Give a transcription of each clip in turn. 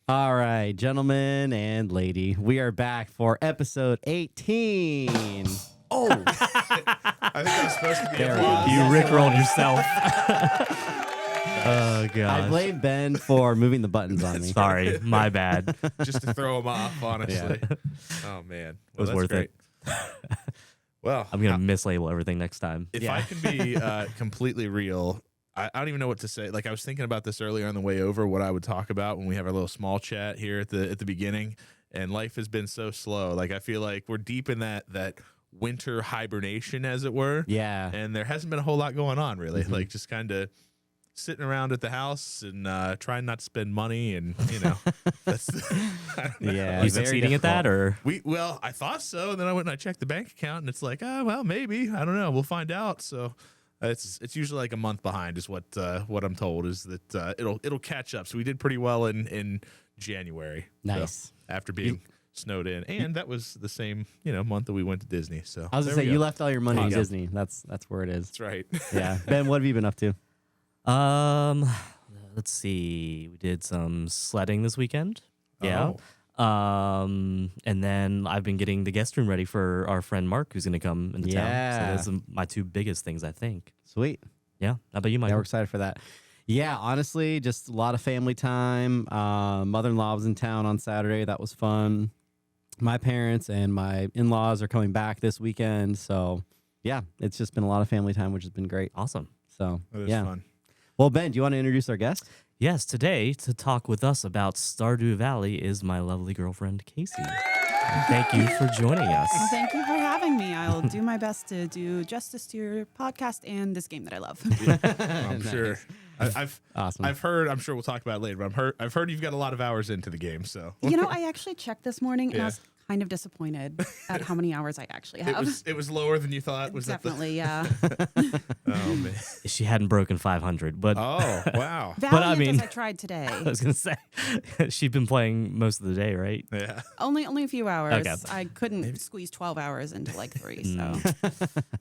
All right, gentlemen and lady, we are back for episode 18. Oh, I think that was supposed to be There we applause. go. You rickrolled yourself. Oh, I God. blame Ben for moving the buttons on me. Sorry, my bad. Just to throw him off, honestly. Oh man, It was that's worth great. it. Well, I'm going to mislabel everything next time. if Yeah. I can be completely real, I don't even know what to say. Like I was thinking about this earlier on the way over, what I would talk about when we have our little small chat here at the beginning. And life has been so slow. Like I feel like we're deep in that winter hibernation, as it were. Yeah. And there hasn't been a whole lot going on, really. Like just kind of sitting around at the house and trying not to spend money, and that's I don't know. Yeah. You very succeeding at that, difficult. or Well, I thought so, and then I went and I checked the bank account, and it's like, oh well, maybe, I don't know, we'll find out. So it's usually like a month behind, is what I'm told, is that it'll catch up. So we did pretty well in January. Nice. So, after being snowed in, and that was the same month that we went to Disney. So I was there going to say, we you go. left all your money in Awesome. Disney. That's where it is. That's right. Yeah. Ben, what have you been up to? let's see. We did some sledding this weekend. Yeah. Oh. And then I've been getting the guest room ready for our friend Mark, who's going to come into Yeah. town. So those are my two biggest things, I think. Sweet. Yeah. How about you, Mike? Yeah, we're excited for that. Yeah, honestly, just a lot of family time. Mother-in-law was in town on Saturday. That was fun. My parents and my in-laws are coming back this weekend. So, yeah, it's just been a lot of family time, which has been great. Awesome. So, That is yeah. fun. Well, Ben, do you want to introduce our guest? Yes, today to talk with us about Stardew Valley is my lovely girlfriend, Casey. Thank you for joining us. Well, thank you for having me. I'll do my best to do justice to your podcast and this game that I love. I'm sure. Awesome. I've heard. I'm sure we'll talk about it later. But I've heard you've got a lot of hours into the game. So I actually checked this morning and Yeah. I was kind of disappointed at how many hours I actually have. it was lower than you thought. Was Definitely, yeah. that the? Oh man. She hadn't broken 500, but Oh wow. Valiant I mean- as I tried today. I was going to say, she'd been playing most of the day, right? Yeah. Only a few hours. Okay. I couldn't squeeze 12 hours into like 3, so.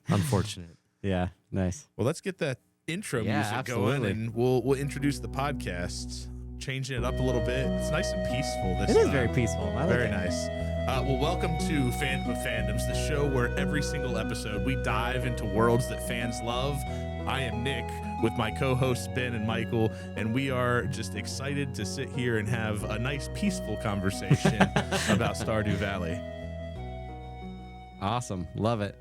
Unfortunate. Yeah, nice. Well, let's get that intro Yeah, music going, absolutely. and we'll introduce the podcast, changing it up a little bit. It's nice and peaceful this It time. is very peaceful. I like Very it. nice. Well, welcome to Fandom of Fandoms, the show where every single episode we dive into worlds that fans love. I am Nick with my co-hosts Ben and Michael, and we are just excited to sit here and have a nice, peaceful conversation about Stardew Valley. Awesome. Love it.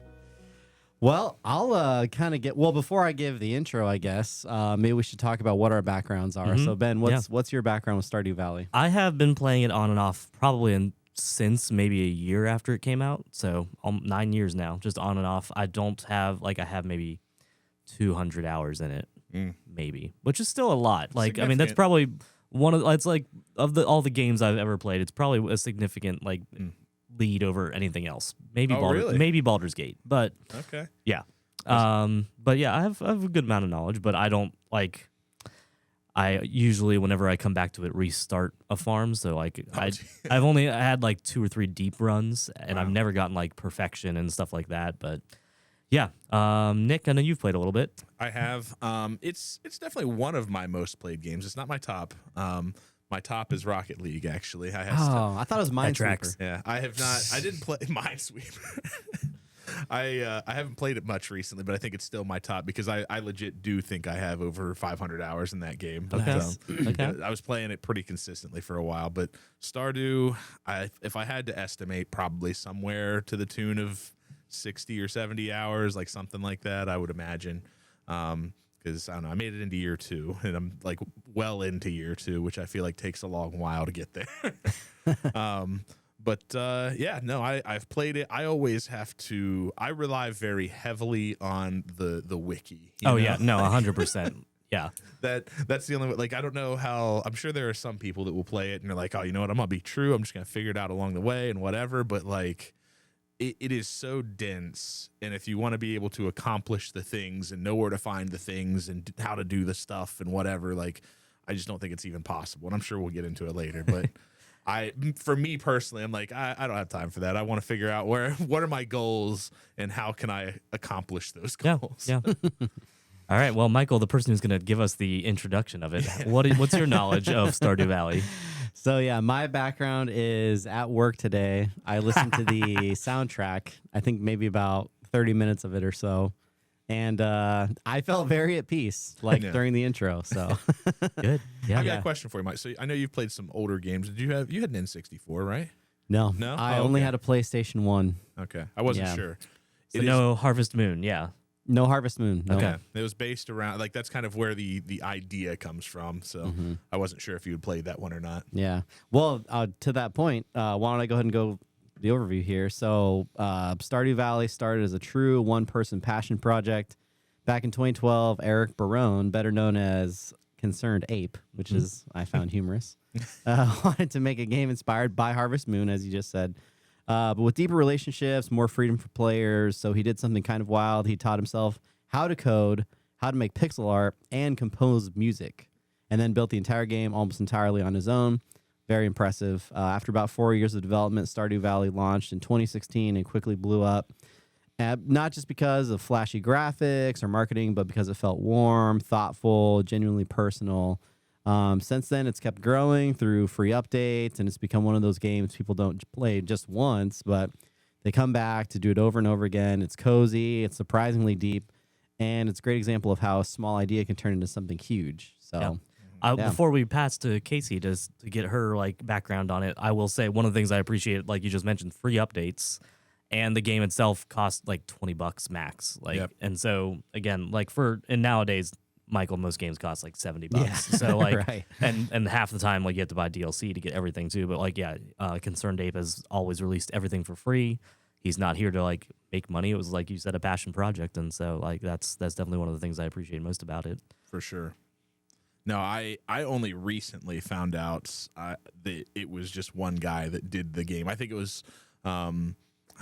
Well, I'll kind of before I give the intro, I guess, maybe we should talk about what our backgrounds are. Mhm. So, Ben, what's your background with Stardew Valley? I have been playing it on and off probably since maybe a year after it came out. So 9 years now, just on and off. I don't have, I have maybe 200 hours in it, maybe, which is still a lot. Like, I mean, that's Significant. probably it's like of all the games I've ever played, it's probably a significant lead over anything else. Maybe Oh, really? maybe Baldur's Gate, but Okay. yeah. But yeah, I have a good amount of knowledge, but I don't I usually, whenever I come back to it, restart a farm. So I've only had 2 or 3 deep runs, and I've never gotten perfection and stuff like that. But yeah, Nick, I know you've played a little bit. I have. It's definitely one of my most played games. It's not my top. My top is Rocket League, actually. I I thought it was Minesweeper. tracks. Yeah, I have not. I didn't play Minesweeper. I haven't played it much recently, but I think it's still my top because I legit do think I have over 500 hours in that game. But, Nice. Okay. I was playing it pretty consistently for a while. But Stardew, if I had to estimate, probably somewhere to the tune of 60 or 70 hours, like something like that, I would imagine. Because I don't know, I made it into year 2, and I'm well into year 2, which I feel like takes a long while to get there. I've played it. I always have to. I rely very heavily on the wiki. you know? Yeah, no, 100%. Yeah. That's the only way. I don't know how. I'm sure there are some people that will play it and they're like, oh, you know what? I'm gonna be true. I'm just gonna figure it out along the way and whatever. But it is so dense, and if you want to be able to accomplish the things and know where to find the things and how to do the stuff and whatever, I just don't think it's even possible. And I'm sure we'll get into it later, but for me personally, I'm I don't have time for that. I want to figure out what are my goals and how can I accomplish those Yeah. goals. Yeah. All right. Well, Michael, the person who's going to give us the introduction of it, what's your knowledge of Stardew Valley? So yeah, my background is at work today. I listened to the soundtrack. I think maybe about 30 minutes of it or so, and I felt very at peace, like Yeah. during the intro. So Good. Yeah. I got Yeah. a question for you, Mike. So I know you've played some older games. You had an N64, right? no, No? I Oh, only okay. had a PlayStation 1. Okay, I wasn't Yeah. sure. So It is- no Harvest Moon. Yeah. No Harvest Moon. No. Okay, it was based around like that's kind of where the idea comes from. So Mm-hmm. I wasn't sure if you had played that one or not. Yeah. Well, to that point, why don't I go ahead and go the overview here? So, Stardew Valley started as a true one-person passion project back in 2012. Eric Barone, better known as Concerned Ape, which is I found humorous, wanted to make a game inspired by Harvest Moon, as you just said. But with deeper relationships, more freedom for players. So he did something kind of wild. He taught himself how to code, how to make pixel art, and compose music, and then built the entire game almost entirely on his own. Very impressive. After about 4 years of development, Stardew Valley launched in 2016 and quickly blew up. Not just because of flashy graphics or marketing, but because it felt warm, thoughtful, genuinely personal. Since then, it's kept growing through free updates, and it's become one of those games people don't play just once, but they come back to do it over and over again. It's cozy, it's surprisingly deep, and it's a great example of how a small idea can turn into something huge. So, Yeah. Yeah. Before we pass to Casey to get her like background on it, I will say one of the things I appreciate, like you just mentioned, free updates, and the game itself costs like $20 max. Like, Yep. and so again, like and nowadays, Michael, most games cost like $70. Yeah. So like, Right. and half the time, like you have to buy DLC to get everything too. But like, yeah, Concerned Ape has always released everything for free. He's not here to like make money. It was like you said, a passion project, and so like that's definitely one of the things I appreciate most about it. For sure. No, I only recently found out that it was just one guy that did the game. I think it was, I don't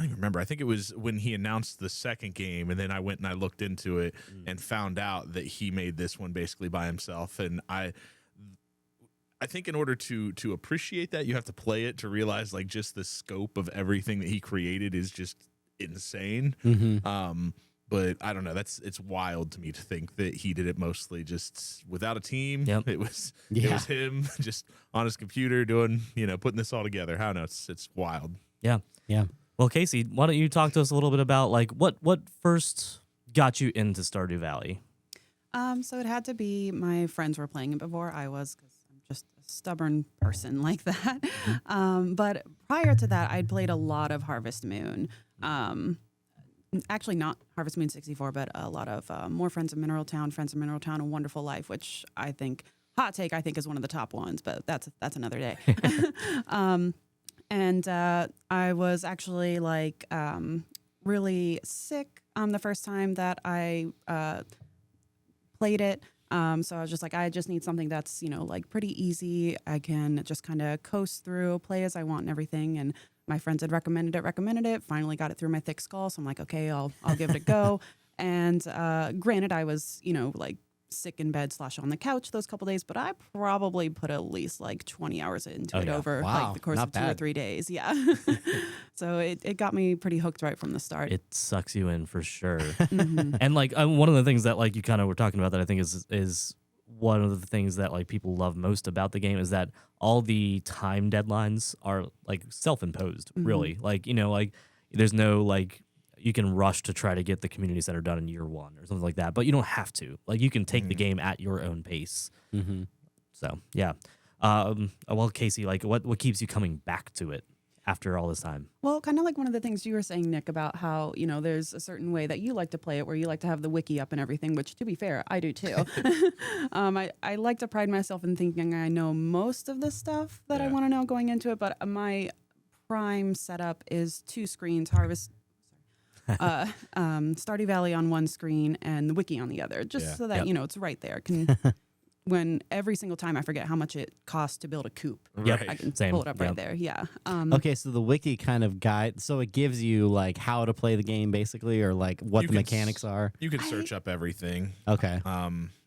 even remember. I think it was when he announced the second game, and then I went and I looked into it and found out that he made this one basically by himself. And I think in order to appreciate that, you have to play it to realize like just the scope of everything that he created is just insane. Mm-hmm. But I don't know. It's wild to me to think that he did it mostly just without a team. Yep. It was Yeah. him just on his computer doing, putting this all together. I don't know. It's wild. Yeah. Yeah. Well, Casey, why don't you talk to us a little bit about like what first got you into Stardew Valley? So it had to be my friends were playing it before I was, because I'm just a stubborn person like that. But prior to that, I'd played a lot of Harvest Moon. Actually, not Harvest Moon 64, but a lot of More Friends of Mineral Town, Friends of Mineral Town, and Wonderful Life, which I think, hot take, I think is one of the top ones, but that's another day. And I was actually like really sick the first time that I played it. So I was just like, I just need something that's, like pretty easy. I can just kind of coast through, play as I want and everything. And my friends had recommended it, finally got it through my thick skull. So I'm like, okay, I'll give it a go. And granted, I was, like sick in bed / on the couch those couple days, but I probably put at least like 20 hours into it yeah. over Wow, like the course not of 2 or bad. 3 days. Yeah. So it got me pretty hooked right from the start. It sucks you in for sure. Mhm. And like one of the things that like you kind of were talking about that I think is one of the things that like people love most about the game is that all the time deadlines are like self-imposed, really. Like, like there's no like you can rush to try to get the community center done in year 1 or something like that, but you don't have to. Like you can take the game at your own pace. Mm-hmm. So yeah. Well, Casey, like what keeps you coming back to it after all this time? Well, kind of like one of the things you were saying, Nick, about how, there's a certain way that you like to play it where you like to have the wiki up and everything, which to be fair, I do too. I like to pride myself in thinking I know most of the stuff that I Yeah. want to know going into it, but my prime setup is 2 screens, Stardew Valley on one screen and the wiki on the other, just Yeah. so that, Yep. it's right there. When every single time I forget how much it costs to build a coop. Yep. I can Same. pull it up right Yep. there. Yeah. Okay, so the wiki kind of guide, so it gives you like how to play the game basically, or like what You the can mechanics are. You can search up everything. Okay.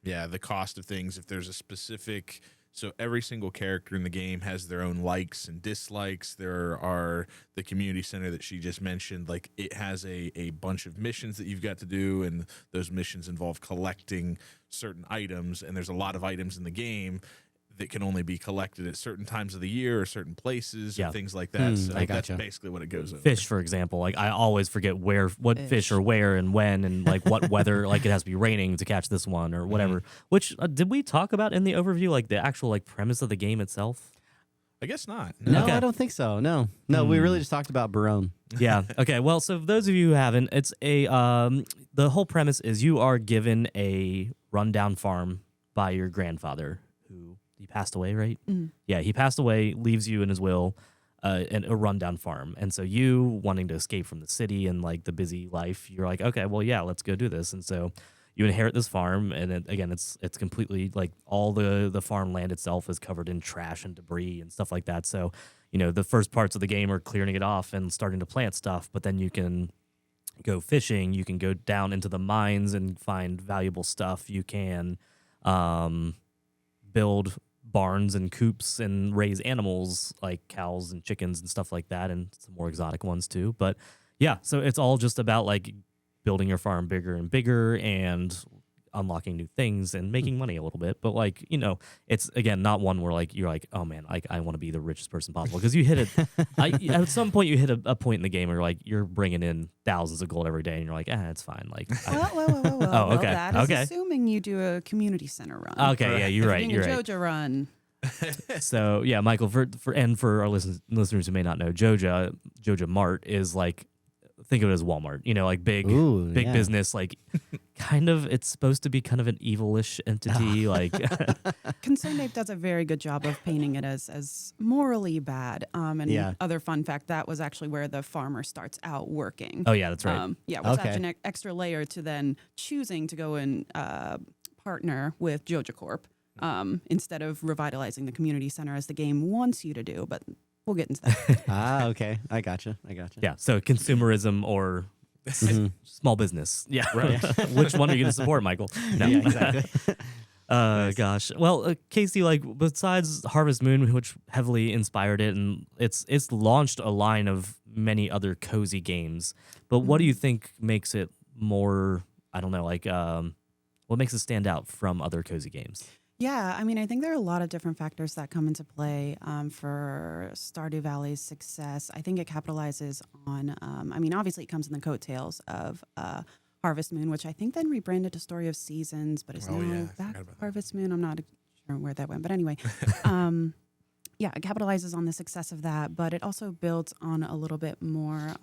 Yeah, the cost of things. If there's a specific, so every single character in the game has their own likes and dislikes. There are the community center that she just mentioned. Like it has a bunch of missions that you've got to do, and those missions involve collecting certain items. And there's a lot of items in the game. that can only be collected at certain times of the year or certain places Yeah. or things like that. So I that's gotcha. basically what it goes over. Fish, for example, like I always forget what fish Fish. or where and when and like what weather. Like it has to be raining to catch this one or whatever. Which did we talk about in the overview? Like the actual like premise of the game itself? I guess not. No, Okay. I don't think so. No, we really just talked about Barone. Yeah. Okay. Well, so for those of you who haven't, it's a the whole premise is you are given a rundown farm by your grandfather who he passed away, right? Yeah, he passed away, leaves you in his will and a rundown farm. And so you wanting to escape from the city and like the busy life, you're like, okay, well, yeah, let's go do this. And so you inherit this farm, and it's completely like all the farmland itself is covered in trash and debris and stuff like that. So, you know, the first parts of the game are clearing it off and starting to plant stuff, but then you can go fishing, you can go down into the mines and find valuable stuff. You can build barns and coops and raise animals like cows and chickens and stuff like that, and some more exotic ones too. But yeah, so it's all just about like building your farm bigger and bigger and unlocking new things and making money a little bit. But like, you know, it's again not one where like you're like, oh man, like I want to be the richest person possible, because you hit it at some point you hit a point in the game where like you're bringing in thousands of gold every day and you're like, it's fine. Like Well, Oh, okay, that is okay. assuming you do a community center run. okay, yeah, you're If right. you're You're doing right. a Joja run. So yeah, Michael, for our listeners who may not know, Joja Mart is like, think of it as Walmart, you know, like big Yeah. business, like kind of, it's supposed to be kind of an evilish entity, like Concerned Ape does a very good job of painting it as morally bad. And Yeah. other fun fact, that was actually where the farmer starts out working. oh yeah, that's right. Which Okay. adds an extra layer to then choosing to go and partner with Joja Corp instead of revitalizing the community center as the game wants you to do. But we'll get into that. Okay. I gotcha. Yeah, so consumerism or small business. Yeah, Right. Which one are you going to support, Michael? No. Yeah, exactly. Gosh. Well, Casey, like besides Harvest Moon, which heavily inspired it, and it's launched a line of many other cozy games. But what do you think makes it more? I don't know. Like, what makes it stand out from other cozy games? Yeah, I mean, I think there are a lot of different factors that come into play for Stardew Valley's success. I think it capitalizes on, I mean, obviously it comes in the coattails of Harvest Moon, which I think then rebranded to Story of Seasons, but it's Oh, yeah, I now forgot back about that. Harvest Moon. I'm not sure where that went, but anyway. Yeah, it capitalizes on the success of that, but it also builds on a little bit more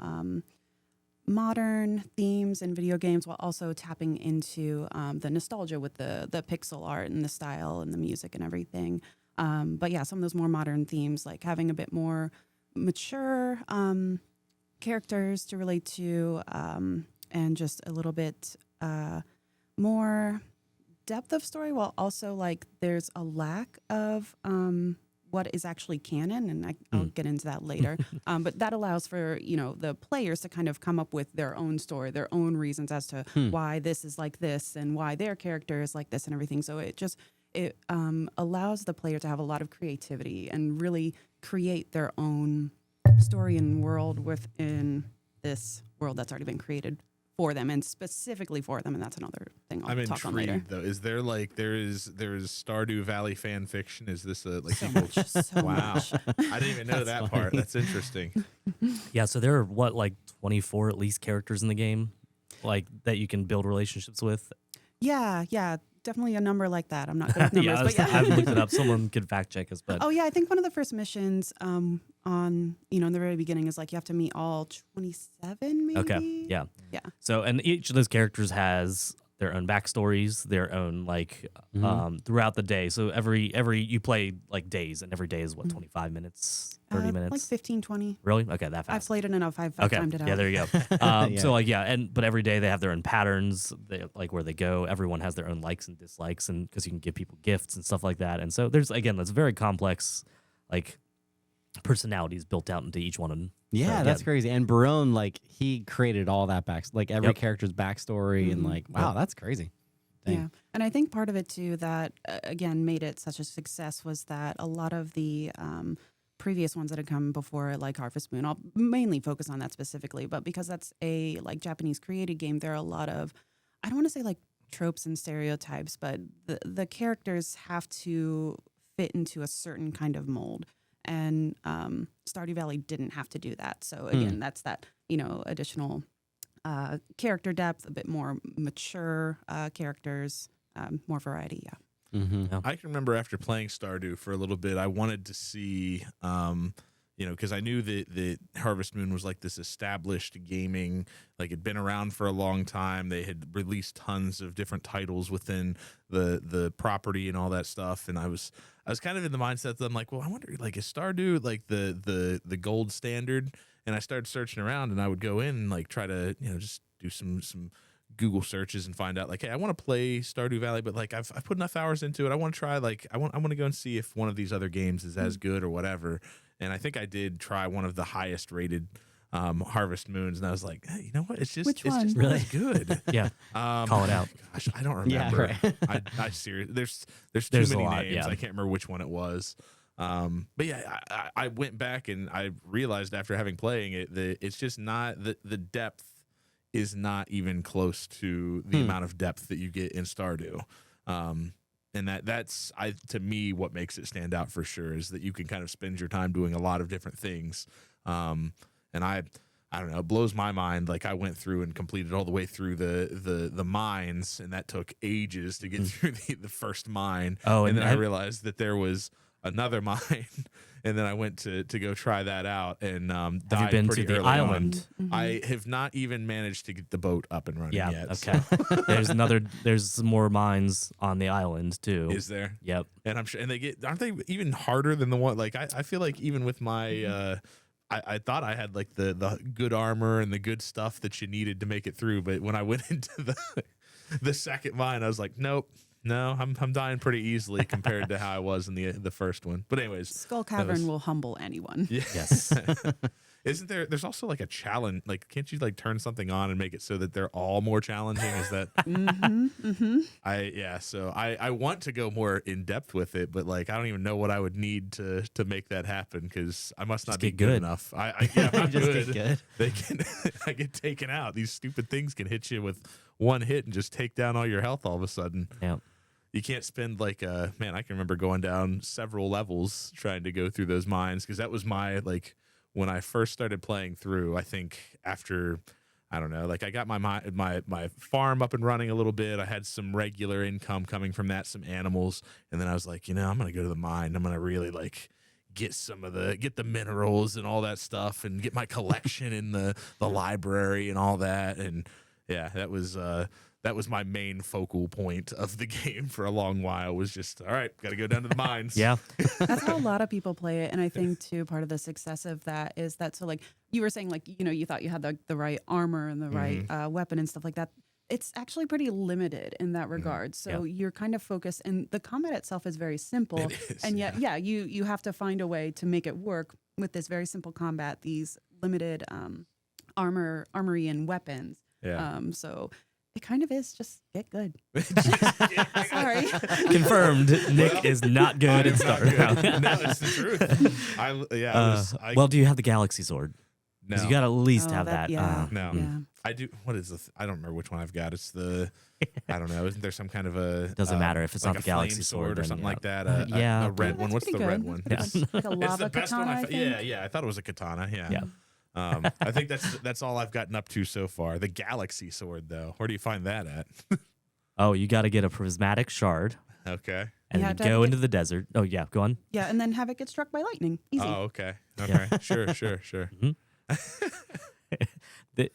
modern themes in video games while also tapping into the nostalgia with the pixel art and the style and the music and everything. But yeah, some of those more modern themes, like having a bit more mature characters to relate to and just a little bit more depth of story, while also like there's a lack of what is actually canon, and I'll get into that later. But that allows for, you know, the players to kind of come up with their own story, their own reasons as to why this is like this and why their character is like this and everything. So it allows the player to have a lot of creativity and really create their own story and world within this world that's already been created for them and specifically for them, and that's another thing I'll I'm talk on later. intrigued though. Is there like there is Stardew Valley fan fiction? Is this a like So people? much, so Wow, much. I didn't even know that part. That's interesting. Yeah, so there are like 24 at least characters in the game, like that you can build relationships with. Yeah, definitely a number like that. I'm not good with numbers, Yeah, but yeah. I haven't looked it up. Someone could fact check us, but Oh yeah, I think one of the first missions on in the very beginning is like you have to meet all 27 maybe. okay, yeah. Yeah. So, and each of those characters has their own backstories, their own like throughout the day. So every you play like days, and every day is what 25 minutes, 30 minutes, Like 15, 20. really? Okay, that I've fast. played it enough. I've Okay, timed it out. yeah, there you go. Yeah. So like but every day they have their own patterns, they, like where they go. Everyone has their own likes and dislikes, and because you can give people gifts and stuff like that. And so there's that's very complex, like personalities built out into each one of them. Yeah, So, that's crazy. And Barone, like, he created all that like every Yep. character's backstory, and like, wow, that's crazy. Dang. Yeah. And I think part of it too that again made it such a success was that a lot of the previous ones that had come before, like Harvest Moon, I'll mainly focus on that specifically, but because that's a like Japanese created game, there are a lot of, I don't want to say like tropes and stereotypes, but the characters have to fit into a certain kind of mold. And Stardew Valley didn't have to do that. So again, that's that, additional character depth, a bit more mature characters, more variety. Yeah. Mm-hmm. I can remember after playing Stardew for a little bit, I wanted to see, because I knew that Harvest Moon was like this established gaming, like it'd been around for a long time. They had released tons of different titles within the property and all that stuff. And I was kind of in the mindset that I'm like, well, I wonder, like, is Stardew like the gold standard? And I started searching around, and I would go in and like try to, just do some Google searches and find out like, hey, I want to play Stardew Valley, but like I've put enough hours into it. I want to try I want to go and see if one of these other games is as good or whatever. And I think I did try one of the highest rated Harvest Moons, and I was like, hey, you know what? It's just not Really? as good. Yeah. Call it out. Gosh, I don't remember. I seriously, there's too There's a many lot, names. yeah. I can't remember which one it was. But yeah, I went back and I realized after having playing it that it's just not the depth is not even close to the amount of depth that you get in Stardew. And that's to me what makes it stand out for sure is that you can kind of spend your time doing a lot of different things. And I don't know, it blows my mind. Like I went through and completed all the way through the mines, and that took ages to get through the first mine. Oh, and and then I realized that there was another mine, and then I went to go try that out and died Have you been pretty to the early island? on. I have not even managed to get the boat up and running Yeah. yet. Okay. There's some more mines on the island too. Is there? Yep. And I'm sure, and aren't they even harder than the one? Like I feel like even with my, I thought I had like the good armor and the good stuff that you needed to make it through, but when I went into the second mine, I was like, nope. No, I'm dying pretty easily compared to how I was in the first one. But anyways, Skull Cavern will humble anyone. yeah. Yes. Isn't there's also like a challenge, like can't you like turn something on and make it so that they're all more challenging? Is that so I want to go more in depth with it, but like I don't even know what I would need to make that happen because I must not Just be get good good. enough. I'm not Just good. get good. They can I get taken out. These stupid things can hit you with one hit and just take down all your health all of a sudden. Yeah. You can't spend like man, I can remember going down several levels trying to go through those mines because that was my like when I first started playing through. I think after I don't know, like I got my farm up and running a little bit. I had some regular income coming from that, some animals, and then I was like, I'm gonna go to the mine. I'm gonna really like get the minerals and all that stuff and get my collection in the library and all that. And yeah, that was my main focal point of the game for a long while was just, all right, got to go down to the mines. Yeah. That's how a lot of people play it. And I think, too, part of the success of that is that, so like you were saying, like, you thought you had the right armor and the right weapon and stuff like that. It's actually pretty limited in that regard. So you're kind of focused, and the combat itself is very simple. It is, and yet, you have to find a way to make it work with this very simple combat, these limited armory and weapons. Yeah. So it kind of is just get good. Sorry. Confirmed. Nick is not good at Stardew. No, it's the truth. Well, do you have the Galaxy Sword? No. Because you got to at least have that- that. yeah. No. Yeah. I do. What is this? I don't remember which one I've got. It's I don't know. Isn't there some kind of a Doesn't matter if it's like not a the Galaxy flame Sword, or then something yeah. like that? Yeah. A red Yeah, one. that's What's the pretty red good. one? Yeah. Like a It's lava the best one. katana, I think. Yeah. I thought it was a katana. Yeah. Yeah. I think that's all I've gotten up to so far. The Galaxy Sword, though. Where do you find that at? Oh, you got to get a prismatic shard Okay. and You then have to go have into the desert. Oh, yeah. Go on. Yeah, and then have it get struck by lightning. Easy. Oh, okay. Okay. Sure.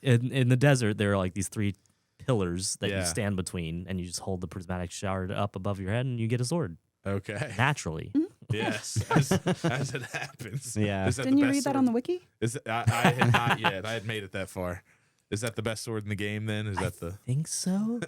In the desert, there are like these 3 pillars that Yeah. you stand between, and you just hold the prismatic shard up above your head, and you get a sword Okay. naturally. Yes. As it happens. Yeah. Is that Didn't the you best read that sword? on the wiki? Is it, I had not yet. I had made it that far. Is that the best sword in the game? Then is that the? Think so?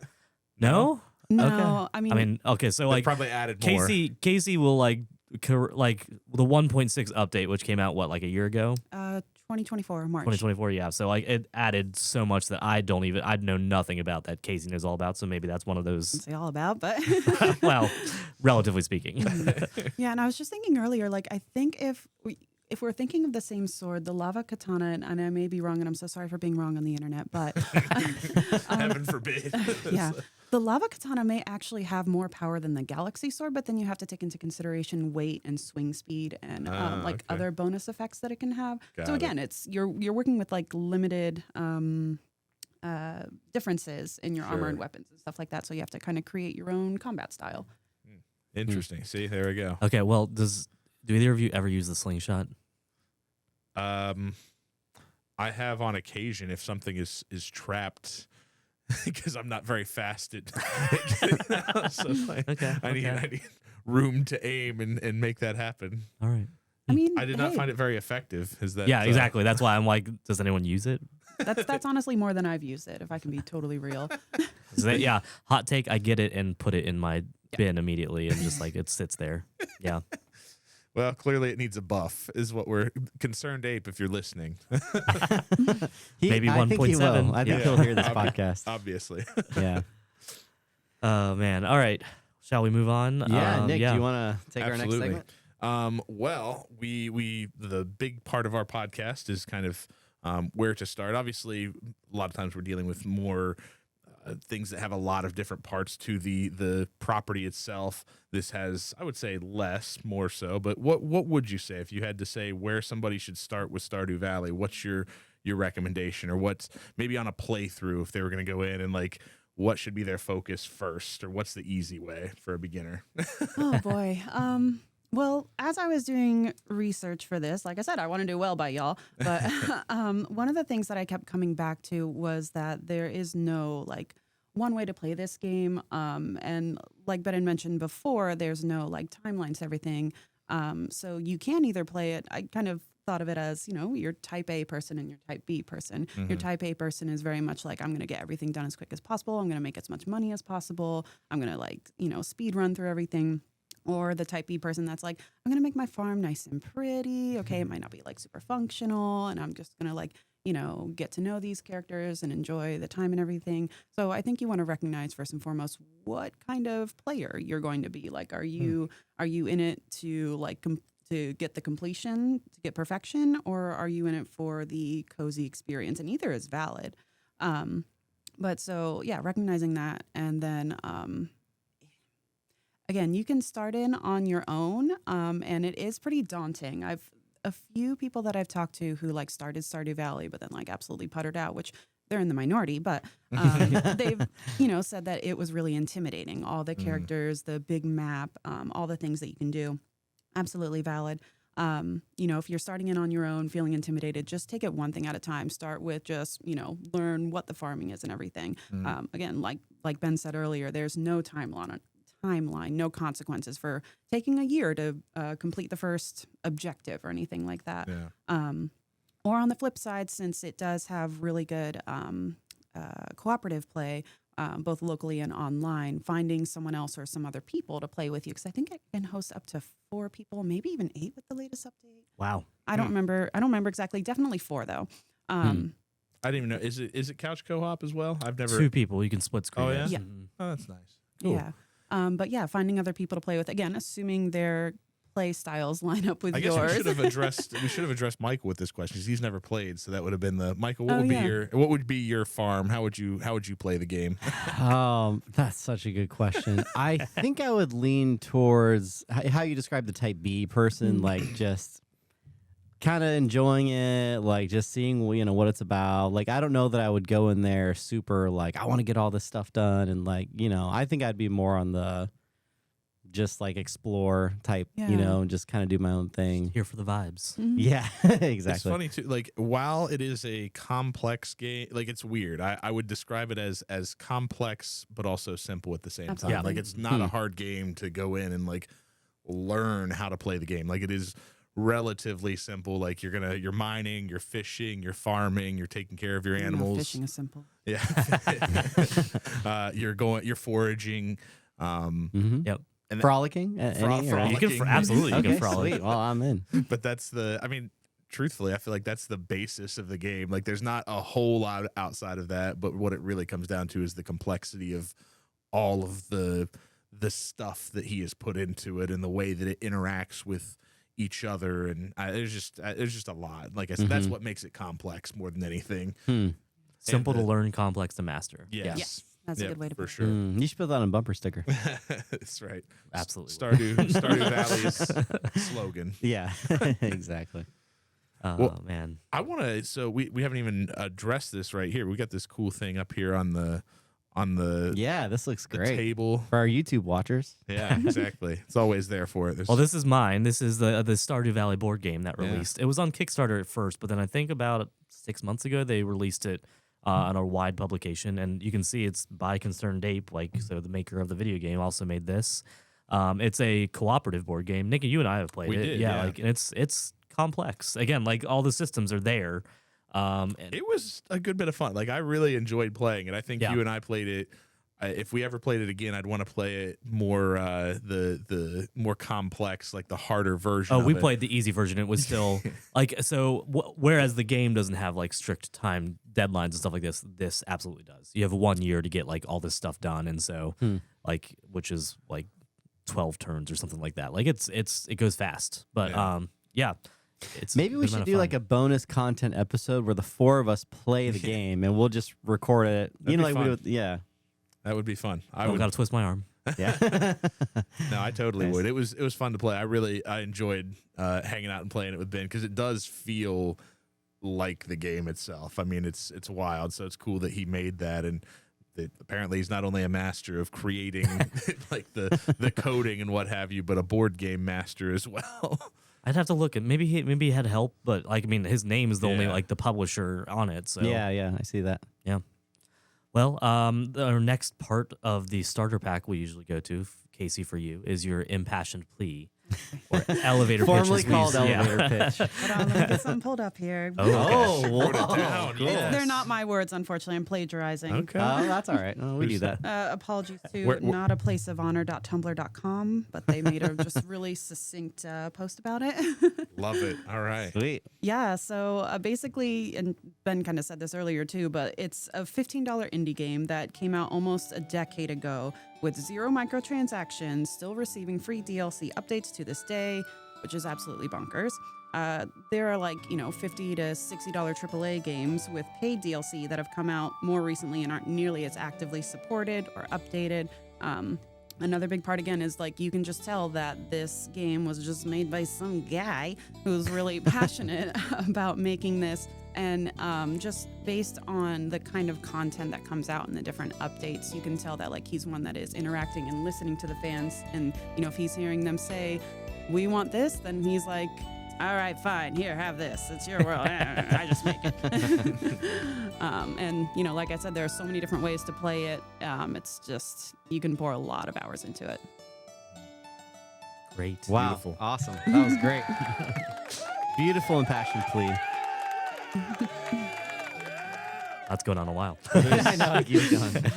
No. No, I I mean, okay. So They like probably added more. Casey will like the 1.6 update, which came out like a year ago, 2024 March. 2024. Yeah. So like it added so much that I know nothing about that Casey knows all about. So maybe that's one of Wouldn't those. say all about, but Well, relatively speaking. yeah. And I was just thinking earlier, like I think if we're thinking of the same sword, the lava katana, and I may be wrong, and I'm so sorry for being wrong on the internet, but Heaven forbid. yeah. The lava katana may actually have more power than the galaxy sword, but then you have to take into consideration weight and swing speed and Okay. other bonus effects that it can have. Got So it. again, it's you're working with like limited differences in your armor and Sure. weapons and stuff like that. So you have to kind of create your own combat style. Interesting. See, there we go. Okay, well, do either of you ever use the slingshot? I have on occasion if something is trapped because I'm not very fast at getting out. So like, Okay, I need room to aim and make that happen. All right. I mean, I did not hey, find it very effective. Is that Yeah, exactly. That's why I'm like, does anyone use it? that's honestly more than I've used it, if I can be totally real. Yeah, hot take. I get it and put it in my bin immediately, and just like it sits there. Yeah. Well, clearly it needs a buff, is what we're concerned. Ape, if you're listening, Maybe I think he 1.7. will. I think Yeah. he'll hear this podcast. obviously. Yeah. Oh man. All right. Shall we move on? Yeah, Nick, yeah. do you want to take our next Absolutely. segment? Well, we the big part of our podcast is kind of where to start. Obviously, a lot of times we're dealing with more things that have a lot of different parts to the property itself. This has, I would say, less, more so. But what would you say if you had to say where somebody should start with Stardew Valley? What's your recommendation, or what's maybe on a playthrough if they were going to go in and like what should be their focus first, or what's the easy way for a beginner? Oh boy. Well, as I was doing research for this, like I said, I want to do well by y'all. But one of the things that I kept coming back to was that there is no like one way to play this game. And like Ben had mentioned before, there's no like timelines to everything. So you can either play it. I kind of thought of it as, your type A person and your type B person. Your type A person is very much like, I'm going to get everything done as quick as possible. I'm going to make as much money as possible. I'm going to like, speed run through everything. Or the type B person that's like, I'm going to make my farm nice and pretty. Okay, it might not be like super functional. And I'm just going to like, get to know these characters and enjoy the time and everything. So I think you want to recognize first and foremost what kind of player you're going to be. Like, are you in it to like to get the completion, to get perfection, or are you in it for the cozy experience? And either is valid. But so yeah, recognizing that, and then again, you can start in on your own, and it is pretty daunting. I've a few people that I've talked to who like started Stardew Valley, but then like absolutely puttered out, which they're in the minority, but they've said that it was really intimidating. All the characters, the big map, all the things that you can do, absolutely valid. If you're starting in on your own, feeling intimidated, just take it one thing at a time. Start with just learn what the farming is and everything. Again, like Ben said earlier, there's no timeline, no consequences for taking a year to complete the first objective or anything like that. Yeah. Or on the flip side, since it does have really good cooperative play, both locally and online, finding someone else or some other people to play with you, because I think it can host up to 4 people, maybe even 8 with the latest update. Wow. I don't remember exactly. Definitely 4 though. I didn't even know. Is it couch co-op as well? I've never. 2 people. You can split screen. Oh, yeah? it. Yeah. Mhm. Oh, that's nice. Yeah. But yeah, finding other people to play with, again, assuming their play styles line up with I guess yours. we should have addressed Michael with this question because he's never played, so that would have been the Michael. What Oh, would yeah. be your farm? How would you play the game? That's such a good question. I think I would lean towards how you describe the type B person, like just kind of enjoying it, like just seeing what it's about. Like I don't know that I would go in there super like I want to get all this stuff done, and like I think I'd be more on the just like explore type, Yeah. just kind of do my own thing. Here for the vibes. Mhm. Yeah, exactly. It's funny too. Like while it is a complex game, like it's weird. I would describe it as complex but also simple at the same Absolutely. time. Like it's not a hard game to go in and like learn how to play the game. Like it is relatively simple. Like you're mining, you're fishing, you're farming, you're taking care of your No, animals. fishing is simple. Yeah. You're foraging. Yep. And Frolicking? Any, or Frolicking. You can absolutely. You Okay, can frolic. sweet. Well, I'm in. but that's truthfully, I feel like that's the basis of the game. Like there's not a whole lot outside of that, but what it really comes down to is the complexity of all of the stuff that he has put into it and the way that it interacts with each other. And there's just a lot. Like I said, that's what makes it complex more than anything. Simple to And learn, complex to master. Yes. Yes. That's a good way to for put it. sure. You should put that on a bumper sticker. That's right. Absolutely. Stardew Valley's slogan. Yeah, exactly. Oh Well, man. I want to. So we haven't even addressed this right here. We got this cool thing up here on the Yeah, this looks the great table. for our YouTube watchers. Yeah, exactly. It's always there for it. There's, Well, this is mine. This is the Stardew Valley board game that Yeah. released. It was on Kickstarter at first, but then I think about 6 months ago they released it on a wide publication, and you can see it's by Concerned Ape. Like, so the maker of the video game also made this. It's a cooperative board game. Nikki, you and I have played We it. did, yeah, yeah. like, and it's complex. Again, like all the systems are there. And it was a good bit of fun. Like I really enjoyed playing it. I think Yeah. you and I played it. If we ever played it again, I'd want to play it more the more complex, like the harder version. Oh, of we it. played the easy version. It was still like so. Whereas the game doesn't have like strict time deadlines and stuff like this, this absolutely does. You have 1 year to get like all this stuff done, and so like which is like 12 turns or something like that. Like it goes fast, but Yeah. it's Maybe we should do like a bonus content episode where the four of us play the game and we'll just record it. That'd be like we fun. would. Yeah, That would be fun. I I would. gotta twist my arm. yeah. No, I totally Nice. would. It was fun to play. I enjoyed hanging out and playing it with Ben because it does feel like the game itself. I mean, it's wild. So it's cool that he made that, and that apparently he's not only a master of creating like the coding and what have you, but a board game master as well. I'd have to look at maybe he had help, but like I mean his name is the only Yeah. like the publisher on it. So Yeah, I see that. yeah. Well, our next part of the starter pack we usually go to, Casey, for you, is your impassioned plea or elevator pitch. Formerly as we called use- yeah. elevator pitch. Hold on, let me get some pulled up here. Oh, okay. Wrote it whoa. down. Cool. Yes. They're not my words, unfortunately. I'm plagiarizing. Okay. Oh, that's all right. Oh, we do that. Apologies to Where- notaplaceofhonor.tumblr.com, but they made a just really succinct post about it. Love it. All right. Sweet. Yeah, so basically, and Ben kind of said this earlier too, but it's a $15 indie game that came out almost a decade ago with 0 microtransactions, still receiving free DLC updates to this day, which is absolutely bonkers. There are like, $50 to $60 AAA games with paid DLC that have come out more recently and aren't nearly as actively supported or updated. Another big part, again, is like you can just tell that this game was just made by some guy who's really passionate about making this. And just based on the kind of content that comes out and the different updates, you can tell that like he's one that is interacting and listening to the fans. And, if he's hearing them say, we want this, then he's like, all right, fine, here, have this. It's your world. I just make it. And, like I said, there are so many different ways to play it. It's just, you can pour a lot of hours into it. Great. Wow. Beautiful. Awesome. That was great. Beautiful impassioned plea. That's going on a while. I know. Keep going.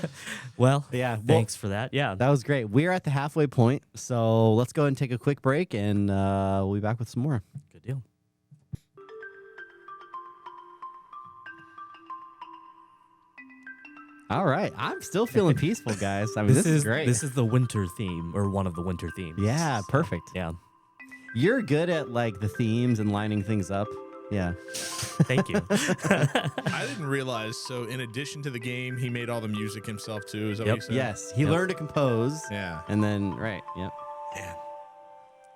Well, Yeah. Well, thanks for that. Yeah. that was great. We're at the halfway point, so let's go ahead and take a quick break, and we'll be back with some more. Good deal. All right. I'm still feeling peaceful, guys. I mean, this is great. This is the winter theme, or one of the winter themes. Yeah, perfect. Yeah. You're good at like the themes and lining things up. Yeah. Thank you. I didn't realize. So, in addition to the game, he made all the music himself too. Is that Yep. what you said? Yes. He Yep. learned to compose. Yeah. And then, right. Yep. Man,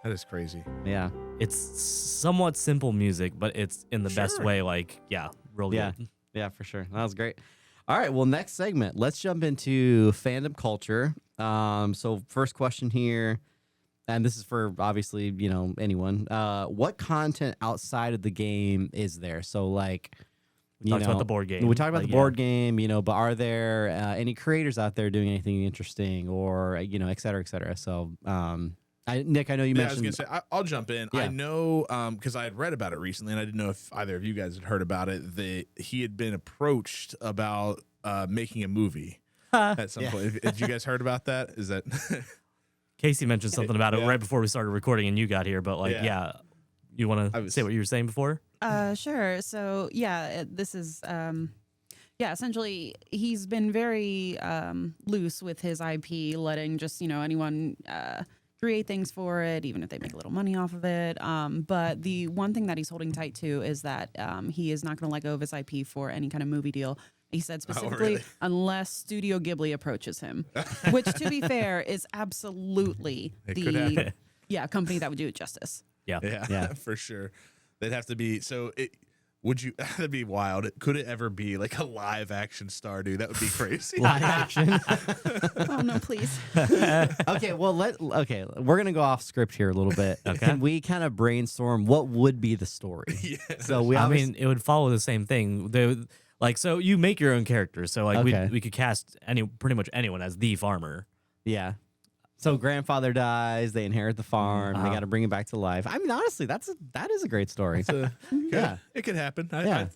that is crazy. Yeah. It's somewhat simple music, but it's in the best Sure. way. Like, yeah, real Yeah. good. Yeah, for sure. That was great. All right. Well, next segment, let's jump into fandom culture. So first question here, and this is for obviously, anyone. What content outside of the game is there? So like, We talked about the board game. We talked about Like, the board game, but are there any creators out there doing anything interesting or, et cetera, et cetera? So, Nick, I know you Yeah, I was mentioned. gonna say I'll jump in. Yeah. I know because I had read about it recently, and I didn't know if either of you guys had heard about it. That he had been approached about making a movie at some Yeah. point. Did you guys heard about that? Is that Casey mentioned something about it Yeah. right before we started recording, and you got here. But like, Yeah. yeah, you want I to was- say what you were saying before? Sure. So this is essentially he's been very loose with his IP, letting just anyone create things for it, even if they make a little money off of it. But the one thing that he's holding tight to is that he is not going to let go of his IP for any kind of movie deal. He said specifically, really? unless Studio Ghibli approaches him, which, to be fair, is absolutely It could happen. company that would do it justice. Yeah. Yeah. For sure. They'd have to be would you that'd be wild. Could it ever be like a live action Stardew? That would be crazy. Live action. Oh no, please. Okay, well we're gonna go off script here a little bit. Okay. Can we kind of brainstorm what would be the story? Yeah. So we I obviously, mean, it would follow the same thing. So you make your own character. So like Okay. we could cast pretty much anyone as the farmer. yeah. So grandfather dies, they inherit the farm, they got to bring it back to life. I mean, honestly, that is a great story. Yeah. It could happen. Yeah.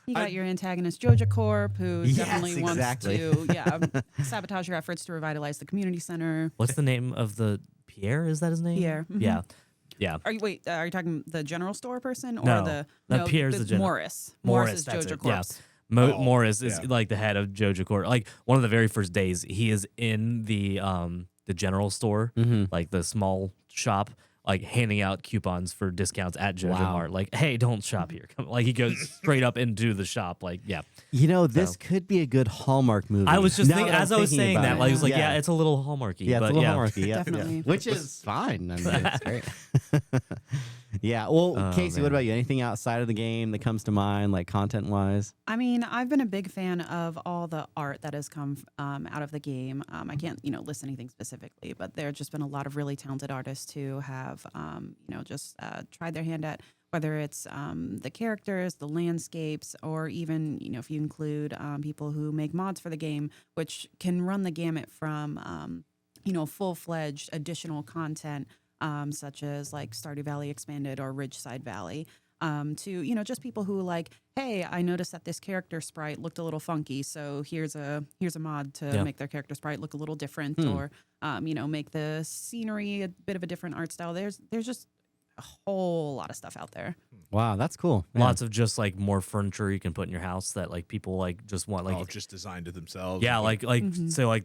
You got your antagonist Joja Corp, who Yes, definitely exactly. wants to sabotage your efforts to revitalize the community center. What's the name of the Pierre? Is that his name? Pierre, mhm. Yeah. Yeah. Are you talking the general store person or No, Pierre's the general. Morris? Morris, is that's Joja it, Corp's. yeah. Oh, Morris is yeah. like the head of Joja Corp. Like one of the very first days, he is in the general store, like the small shop, like handing out coupons for discounts at Joja Wow. Mart. Like, hey, don't shop here. Like he goes straight up into the shop. Like, yeah. You know, this could be a good Hallmark movie. I was just Now thinking, that I'm as I was thinking saying about that, it. like, I was like, yeah, it's a little Hallmarky. Yeah, but it's a little yeah. Hallmarky. Yeah, Definitely. which is fine. I mean, it's great. Yeah. Well, Oh, Casey, man. what about you? Anything outside of the game that comes to mind, like content wise? I mean, I've been a big fan of all the art that has come out of the game. I can't, list anything specifically, but there have just been a lot of really talented artists who have, just tried their hand at whether it's the characters, the landscapes, or even, if you include people who make mods for the game, which can run the gamut from, full-fledged additional content, such as like Stardew Valley Expanded or Ridgeside Valley, to just people who like, hey, I noticed that this character sprite looked a little funky, so here's a mod to make their character sprite look a little different, or make the scenery a bit of a different art style. There's just a whole lot of stuff out there. Wow, that's cool. Yeah. Lots of just like more furniture you can put in your house that like people like just want like just designed to themselves. yeah like Mhm. so like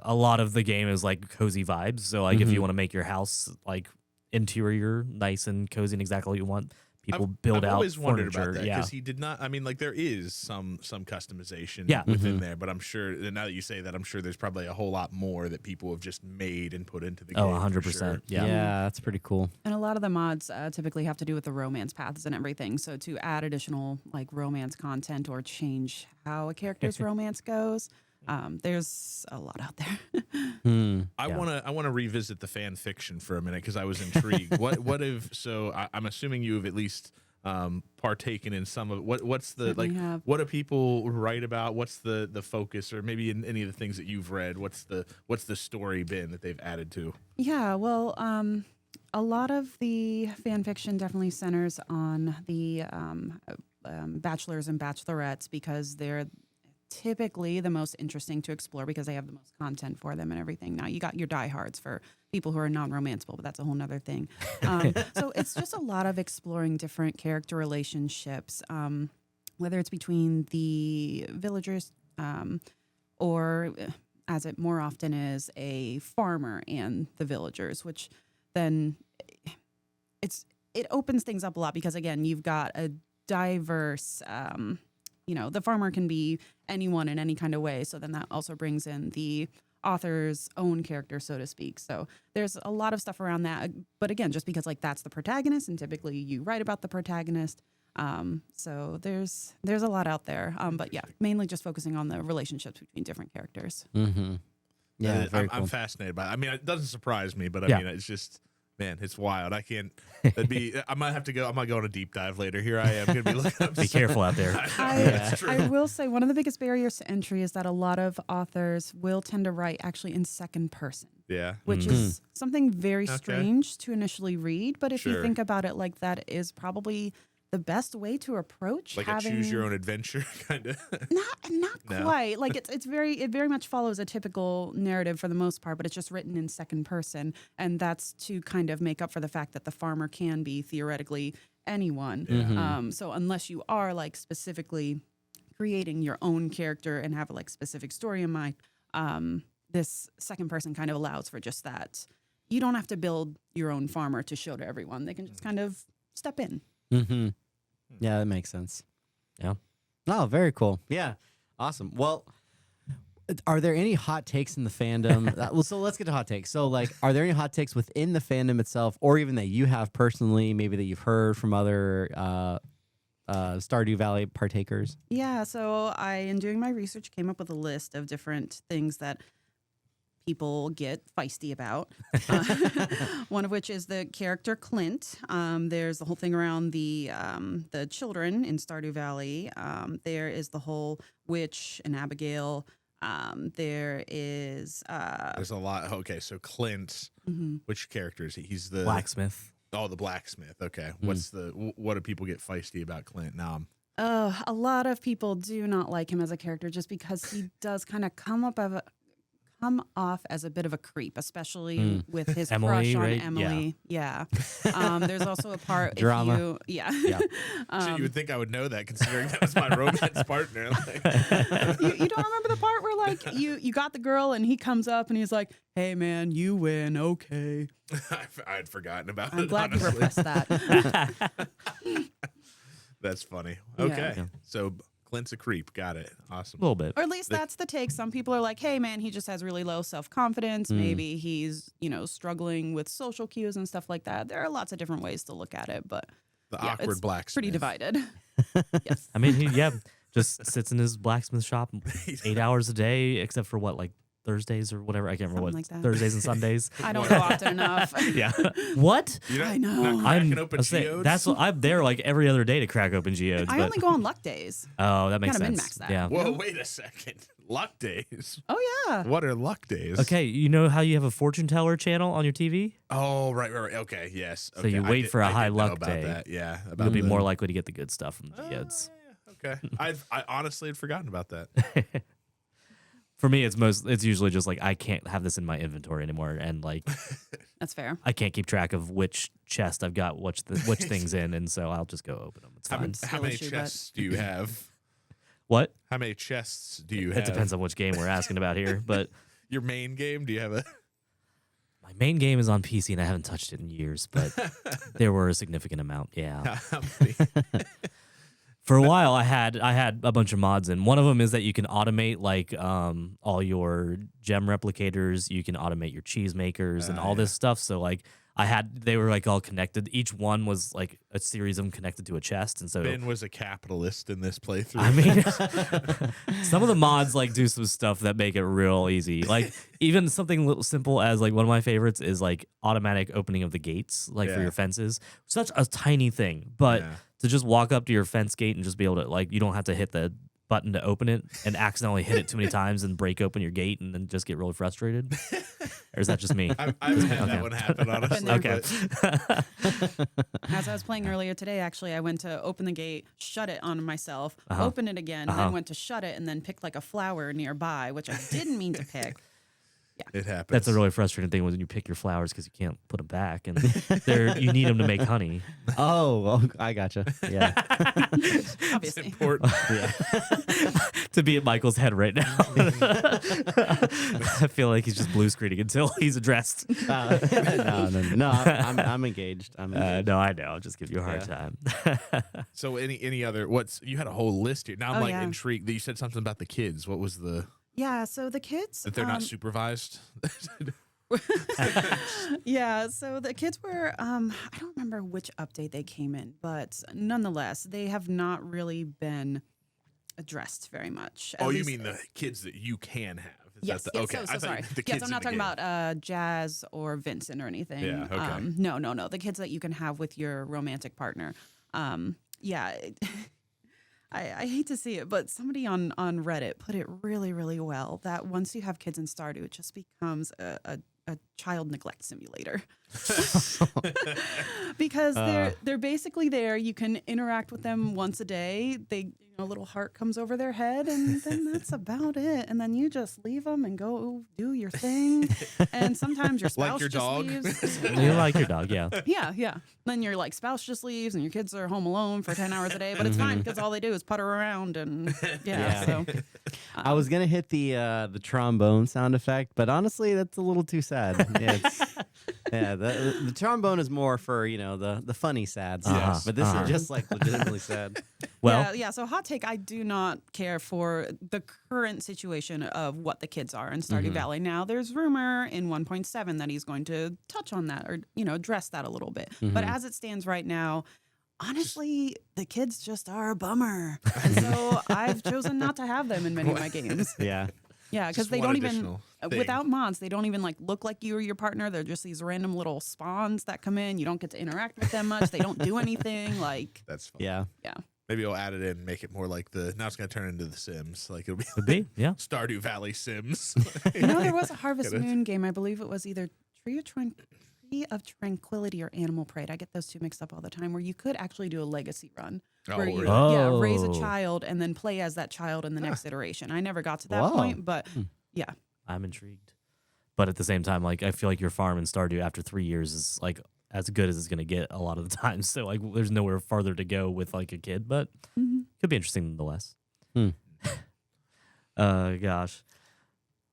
a lot of the game is like cozy vibes. So like if you want to make your house like interior nice and cozy and exactly what you want, people build I've out always wondered furniture. about that Yeah. because he did not. I mean, like there is some customization Yeah. within there, but I'm sure and now that you say that, I'm sure there's probably a whole lot more that people have just made and put into the game. Oh, for 100%. sure. Yeah. Yeah, that's pretty cool. And a lot of the mods typically have to do with the romance paths and everything. So to add additional like romance content or change how a character's romance goes, there's a lot out there. I want to revisit the fan fiction for a minute because I was intrigued. what if so? I'm assuming you have at least partaken in some of what's the Certainly like have. what do people write about? What's the focus or maybe in any of the things that you've read? What's the story been that they've added to? Yeah, well, a lot of the fan fiction definitely centers on the bachelors and bachelorettes because they're typically the most interesting to explore because they have the most content for them and everything. Now, you got your diehards for people who are non-romanceable, but that's a whole nother thing. So it's just a lot of exploring different character relationships, whether it's between the villagers or, as it more often is, a farmer and the villagers, which then it opens things up a lot because, again, you've got a diverse the farmer can be anyone in any kind of way. So then that also brings in the author's own character, so to speak. So there's a lot of stuff around that. But again, just because like that's the protagonist and typically you write about the protagonist. So there's a lot out there. But yeah, mainly just focusing on the relationships between different characters. Mm-hmm. Yeah, very I'm cool. fascinated by it. I mean, it doesn't surprise me, but I Yeah. mean, it's just, man, it's wild. I can't, I might have to go, I might go on a deep dive later. Here I am going to be looking up. Be careful out there. That's true. I will say one of the biggest barriers to entry is that a lot of authors will tend to write actually in second person, Yeah. which is something very Okay. strange to initially read. But if you Sure. think about it like that, is probably the best way to approach Like having a choose your own adventure kind of. not No. quite like it very much follows a typical narrative for the most part, but it's just written in second person, and that's to kind of make up for the fact that the farmer can be theoretically anyone. So unless you are like specifically creating your own character and have a like specific story in mind, this second person kind of allows for just that. You don't have to build your own farmer to show to everyone. They can just kind of step in. Mm-hmm. Yeah, that makes sense. Yeah. Oh, very cool. Yeah. Awesome. Well, are there any hot takes in the fandom? Well, so let's get to hot takes. So, like, are there any hot takes within the fandom itself, or even that you have personally, maybe that you've heard from other Stardew Valley partakers? Yeah, so in doing my research, came up with a list of different things that people get feisty about. One of which is the character Clint. There's the whole thing around the children in Stardew Valley. There is the whole witch and Abigail. There is There's a lot. Okay, so Clint, which character is he? He's the Blacksmith. Oh, the blacksmith. Okay, what do people get feisty about Clint? Now, a lot of people do not like him as a character just because he does kind of come off as a bit of a creep, especially with his Emily, crush on right? Emily. Yeah. There's also a part Drama. yeah. you would think I would know that, considering that was my romance partner. Like, You don't remember the part where like you got the girl and he comes up and he's like, "Hey man, you win, okay." I had forgotten about it. I'm glad you honestly. repressed that. That's funny. Yeah. Okay, Yeah. so Clint's a creep. Got it. Awesome. A little bit. Or at least that's the take. Some people are like, "Hey man, he just has really low self-confidence. Maybe he's, struggling with social cues and stuff like that." There are lots of different ways to look at it, but The yeah, awkward it's blacksmith. pretty divided. Yes. I mean, he just sits in his blacksmith shop 8 hours a day, except for what, like Thursdays or whatever. I can't remember what Something like that. Thursdays and Sundays. I don't go often enough. Yeah. What? You're not, I know. Not cracking open I'll say, geodes? that's what I'm there like every other day to crack open geodes. I but, only go on luck days. oh, that makes Kinda sense. min-max that. Yeah. Whoa, wait a second. Luck days. Oh yeah. What are luck days? Okay, you know how you have a fortune teller channel on your TV? Oh, right. Okay, yes. So Okay, you I wait did- for a I high did know luck about day. That. Yeah, You'll about be the- more likely to get the good stuff from the geodes. Okay, I honestly had forgotten about that. For me, it's usually just like I can't have this in my inventory anymore, and like That's fair. I can't keep track of which chest I've got which things in, and so I'll just go open them. It's fine. How many issue, chests do you have? What? How many chests do you have? It depends on which game we're asking about here, but Your main game? Do you have a? my main game is on PC and I haven't touched it in years, but there were a significant amount. Yeah. How many? For a while, I had a bunch of mods in. One of them is that you can automate like all your gem replicators. You can automate your cheese makers and all this stuff. So like they were like all connected. Each one was like a series of them connected to a chest, and so Ben was a capitalist in this playthrough. I mean, some of the mods like do some stuff that make it real easy. Like even something little simple as like one of my favorites is like automatic opening of the gates, like for Yeah. your fences. Such a tiny thing, but Yeah. to just walk up to your fence gate and just be able to like you don't have to hit the button to open it and accidentally hit it too many times and break open your gate and then just get really frustrated. Or is that just me? I haven't had that one happen, honestly. Okay. but- As I was playing earlier today, actually, I went to open the gate, shut it on myself, open it again, and then went to shut it, and then picked like a flower nearby, which I didn't mean to pick. It happens. That's a really frustrating thing when you pick your flowers because you can't put them back and you need them to make honey. Oh, I gotcha. Yeah. It's Obviously. important. To be at Michael's head right now. I feel like he's just blue screening until he's addressed. No. I'm engaged. No, I know. I'll just give you a hard Yeah. time. So any other? You had a whole list here. Now I'm Oh, like yeah. intrigued that you said something about the kids. What was Yeah, so the kids. that they're not supervised? Yeah, so the kids were, I don't remember which update they came in, but nonetheless, they have not really been addressed very much. At Oh, you least- mean the kids that you can have? Is Yes, that the, yes, okay. so I thought you sorry. meant the Yes, kids I'm in not the talking game. about Jazz or Vincent or anything. Yeah, okay. No. The kids that you can have with your romantic partner. Yeah, I hate to see it, but somebody on Reddit put it really, really well that once you have kids in Stardew, it just becomes a child neglect simulator. Because they're basically there. You can interact with them once a day. A little heart comes over their head, and then that's about it. And then you just leave them and go do your thing. And sometimes your spouse Like your just dog? leaves. You like your dog, yeah. Yeah. Then your spouse just leaves, and your kids are home alone for 10 hours a day. But it's fine because all they do is putter around, and Yeah. So I was gonna hit the trombone sound effect, but honestly, that's a little too sad. The trombone is more for the funny sad stuff, Yes. but this is just like legitimately sad. Well, yeah. So hot take, I do not care for the current situation of what the kids are in Stardew Valley. Now, there's rumor in 1.7 that he's going to touch on that or, address that a little bit. But as it stands right now, honestly, the kids just are a bummer. And so I've chosen not to have them in many of my games. Yeah. Yeah, because Just they one don't even, additional thing. without mods, they don't even like look like you or your partner. They're just these random little spawns that come in. You don't get to interact with them much. They don't do anything. Like, That's fun. Yeah. yeah. Maybe we'll add it in and make it more like now it's going to turn into The Sims. Like it'll be could be. Yeah. Stardew Valley Sims. There was a Harvest Gotta- Moon game. I believe it was either Tree of Tranquility or Animal Parade. I get those two mixed up all the time, where you could actually do a legacy run. Oh, Where you really? raise a Oh. child and then play as that child in the next iteration. I never got to that Whoa. point, but yeah. I'm intrigued. But at the same time, like I feel like your farm in Stardew after 3 years is like as good as it's gonna get a lot of the time. So like there's nowhere farther to go with like a kid, but could be interesting nonetheless. Hmm. Gosh.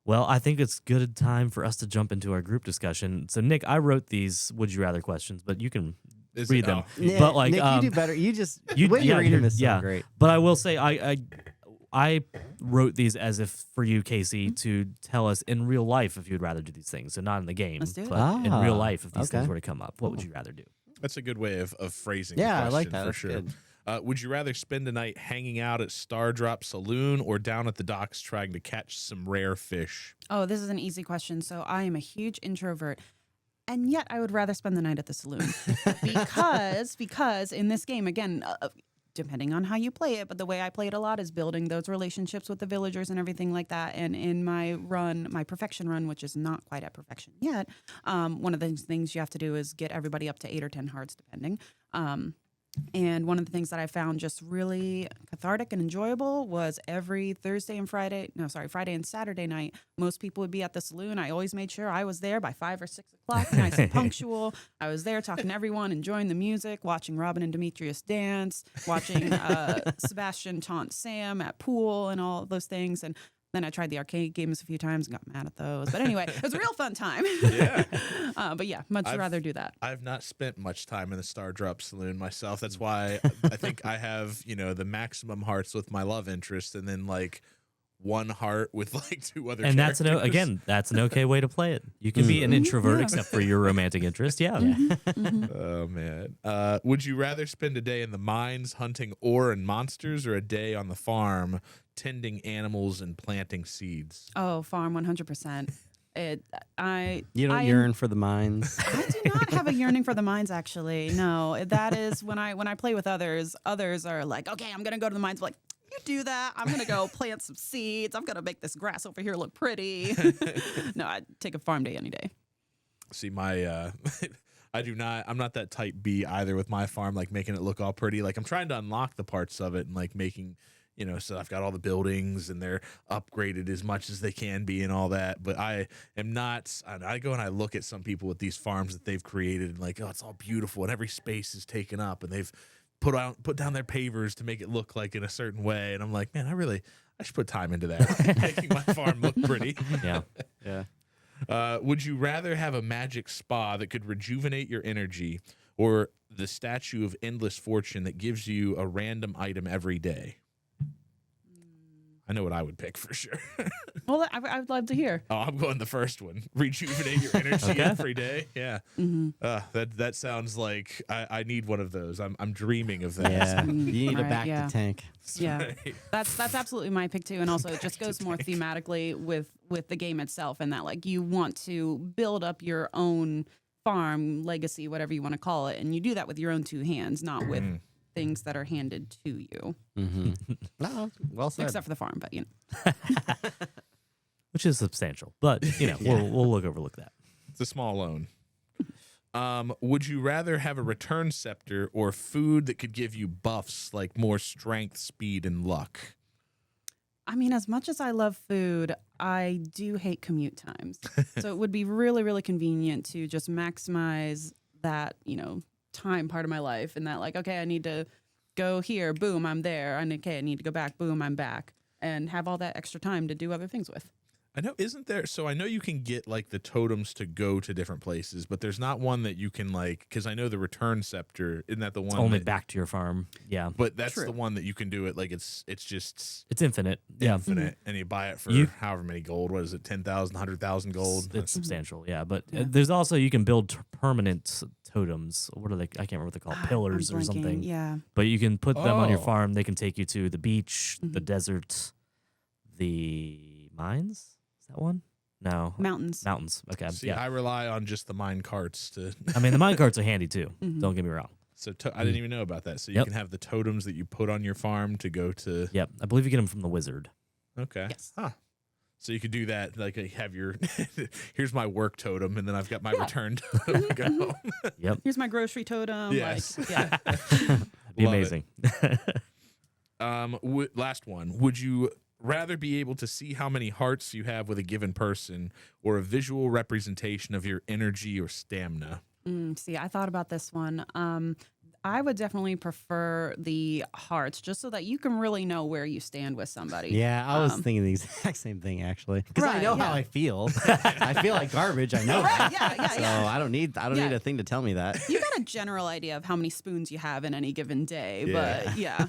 Well, I think it's good time for us to jump into our group discussion. So Nick, I wrote these would you rather questions, but you can Is read it- them. Nick, But, like, Nick, you do better. You just the way you read them is so yeah. great. But I will say I wrote these as if for you, Casey, to tell us in real life if you'd rather do these things. So not in the game, Let's do it. but in Ah, real life if these things okay. were to come up. What would you rather do? That's a good way of phrasing. Yeah, the I like question, that. for That's sure. good. Would you rather spend a night hanging out at Stardrop Saloon or down at the docks trying to catch some rare fish? Oh, this is an easy question. So I am a huge introvert. And yet I would rather spend the night at the saloon because in this game, again, depending on how you play it, but the way I play it a lot is building those relationships with the villagers and everything like that. And in my perfection run, which is not quite at perfection yet, one of the things you have to do is get everybody up to 8 or 10 hearts, depending. And one of the things that I found just really cathartic and enjoyable was every Friday and Saturday night, most people would be at the saloon. I always made sure I was there by 5 or 6 o'clock, nice and punctual. I was there talking to everyone, enjoying the music, watching Robin and Demetrius dance, watching Sebastian taunt Sam at pool and all those things. And then I tried the arcade games a few times and got mad at those. But anyway, it was a real fun time. Yeah. But yeah, much rather do that. I've not spent much time in the Stardrop Saloon myself. That's why I think I have, the maximum hearts with my love interest and then like one heart with like 2 other And that's characters. that's an okay way to play it. You can be an introvert Yeah. except for your romantic interest. Yeah. Oh, man. Would you rather spend a day in the mines hunting ore and monsters or a day on the farm tending animals and planting seeds? Oh, farm 100%. You don't yearn for the mines. I do not have a yearning for the mines, actually. No, that is when I play with others. Others are like, okay, I'm gonna go to the mines. Like, you do that. I'm gonna go plant some seeds. I'm gonna make this grass over here look pretty. No, I'd take a farm day any day. See, my I'm not that type B either with my farm, like making it look all pretty. Like I'm trying to unlock the parts of it and like making, so I've got all the buildings and they're upgraded as much as they can be and all that. But I am not, I go and I look at some people with these farms that they've created and like, oh, it's all beautiful and every space is taken up and they've put down their pavers to make it look like in a certain way. And I'm like, man, I should put time into that, making my farm look pretty. Yeah. Yeah. Would you rather have a magic spa that could rejuvenate your energy or the statue of endless fortune that gives you a random item every day? I know what I would pick for sure. Well, I'd love to hear. Oh, I'm going the first one. Rejuvenate your energy Okay. every day. Yeah. Mm-hmm. That sounds like I need one of those. I'm dreaming of that. Yeah. You need a Right, back yeah. to tank. Yeah, Right. that's absolutely my pick too, and also it just goes more thematically with the game itself, and that like you want to build up your own farm legacy, whatever you want to call it, and you do that with your own 2 hands, not with things that are handed to you, Mm-hmm. No, well said. except for the farm. But Which is substantial. But, we'll overlook that. It's a small loan. Would you rather have a return scepter or food that could give you buffs like more strength, speed, and luck? I mean, as much as I love food, I do hate commute times. So it would be really, really convenient to just maximize that, time part of my life, and that like, okay, I need to go here, boom, I'm there, and okay, I need to go back, boom, I'm back, and have all that extra time to do other things with. I know, isn't there? So I know you can get like the totems to go to different places, but there's not one that you can like, because I know the return scepter, isn't that the one? Only that, back to your farm. Yeah. but that's True. the one that you can do it. Like it's just It's infinite. Yeah. infinite, and you buy it for however many gold. What is it? 10,000, 100,000 gold. It's substantial. Yeah. But Yeah. there's also, you can build permanent totems. What are they? I can't remember what they're called. Pillars I'm or blanking. something. Yeah. But you can put them on your Oh. farm. They can take you to the beach, the Mhm. desert, the mines. Is that one? No. Mountains. Mountains. Okay. See, yeah. I rely on just the mine carts to. I mean, the mine carts are handy too. Mhm. Don't get me wrong. So I didn't even know about that. So you Yep. can have the totems that you put on your farm to go to. Yep. I believe you get them from the wizard. Okay. Yes. Huh. So you could do that, like have your here's my work totem, and then I've got my Yeah. return totem. Go. Yep. Here's my grocery totem. Yes. Like, yeah. That'd be Love it. amazing. Last one. Would you rather be able to see how many hearts you have with a given person, or a visual representation of your energy or stamina? See, I thought about this one. I would definitely prefer the hearts, just so that you can really know where you stand with somebody. Yeah, I was Um, thinking the exact same thing actually, because I Right, know how yeah. I feel. I feel like garbage. I know Right, that. yeah, So yeah. I don't need Yeah. a thing to tell me that. You got a general idea of how many spoons you have in any given day, Yeah. but yeah.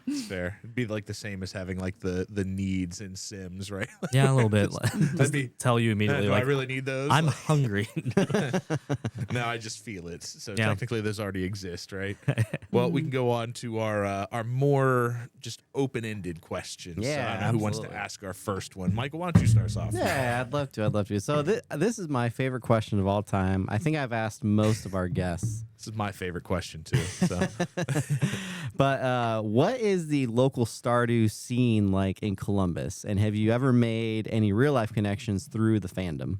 It's fair. It'd be like the same as having like the needs in Sims, right? Yeah, a little bit. That'd Just be. tell you immediately, Do like, I really need those? I'm hungry. No, I just feel it. So Yeah. technically, those already exist, right? Well, we can go on to our more just open-ended questions. So I Yeah, don't know who wants to absolutely. ask our first one. Michael, why don't you start us off? Yeah, I'd love to. I'd love to. So this is my favorite question of all time. I think I've asked most of our guests. This is my favorite question too. So But what is the local Stardew scene like in Columbus? And have you ever made any real life connections through the fandom?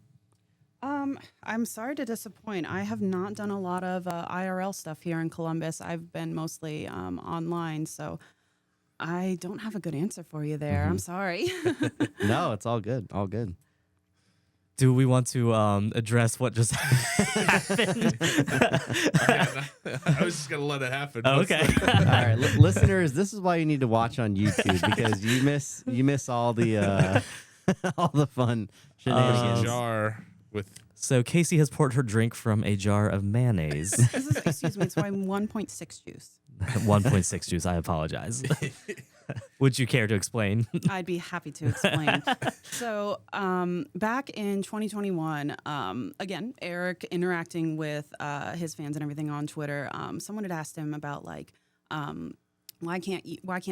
I'm sorry to disappoint. I have not done a lot of IRL stuff here in Columbus. I've been mostly online, so I don't have a good answer for you there. I'm sorry. No, it's all good. All good. Do we want to address what just happened? I was just gonna let it happen. Oh, What's okay. the- All right, listeners, this is why you need to watch on YouTube, because you miss all the all the fun There's a shenanigans. jar with. So Casey has poured her drink from a jar of mayonnaise. This is, excuse me, it's my 1.6 juice. 1.6 juice. I apologize. Would you care to explain? I'd be happy to explain. So, back in 2021, again, Eric interacting with his fans and everything on Twitter, someone had asked him about like, why can't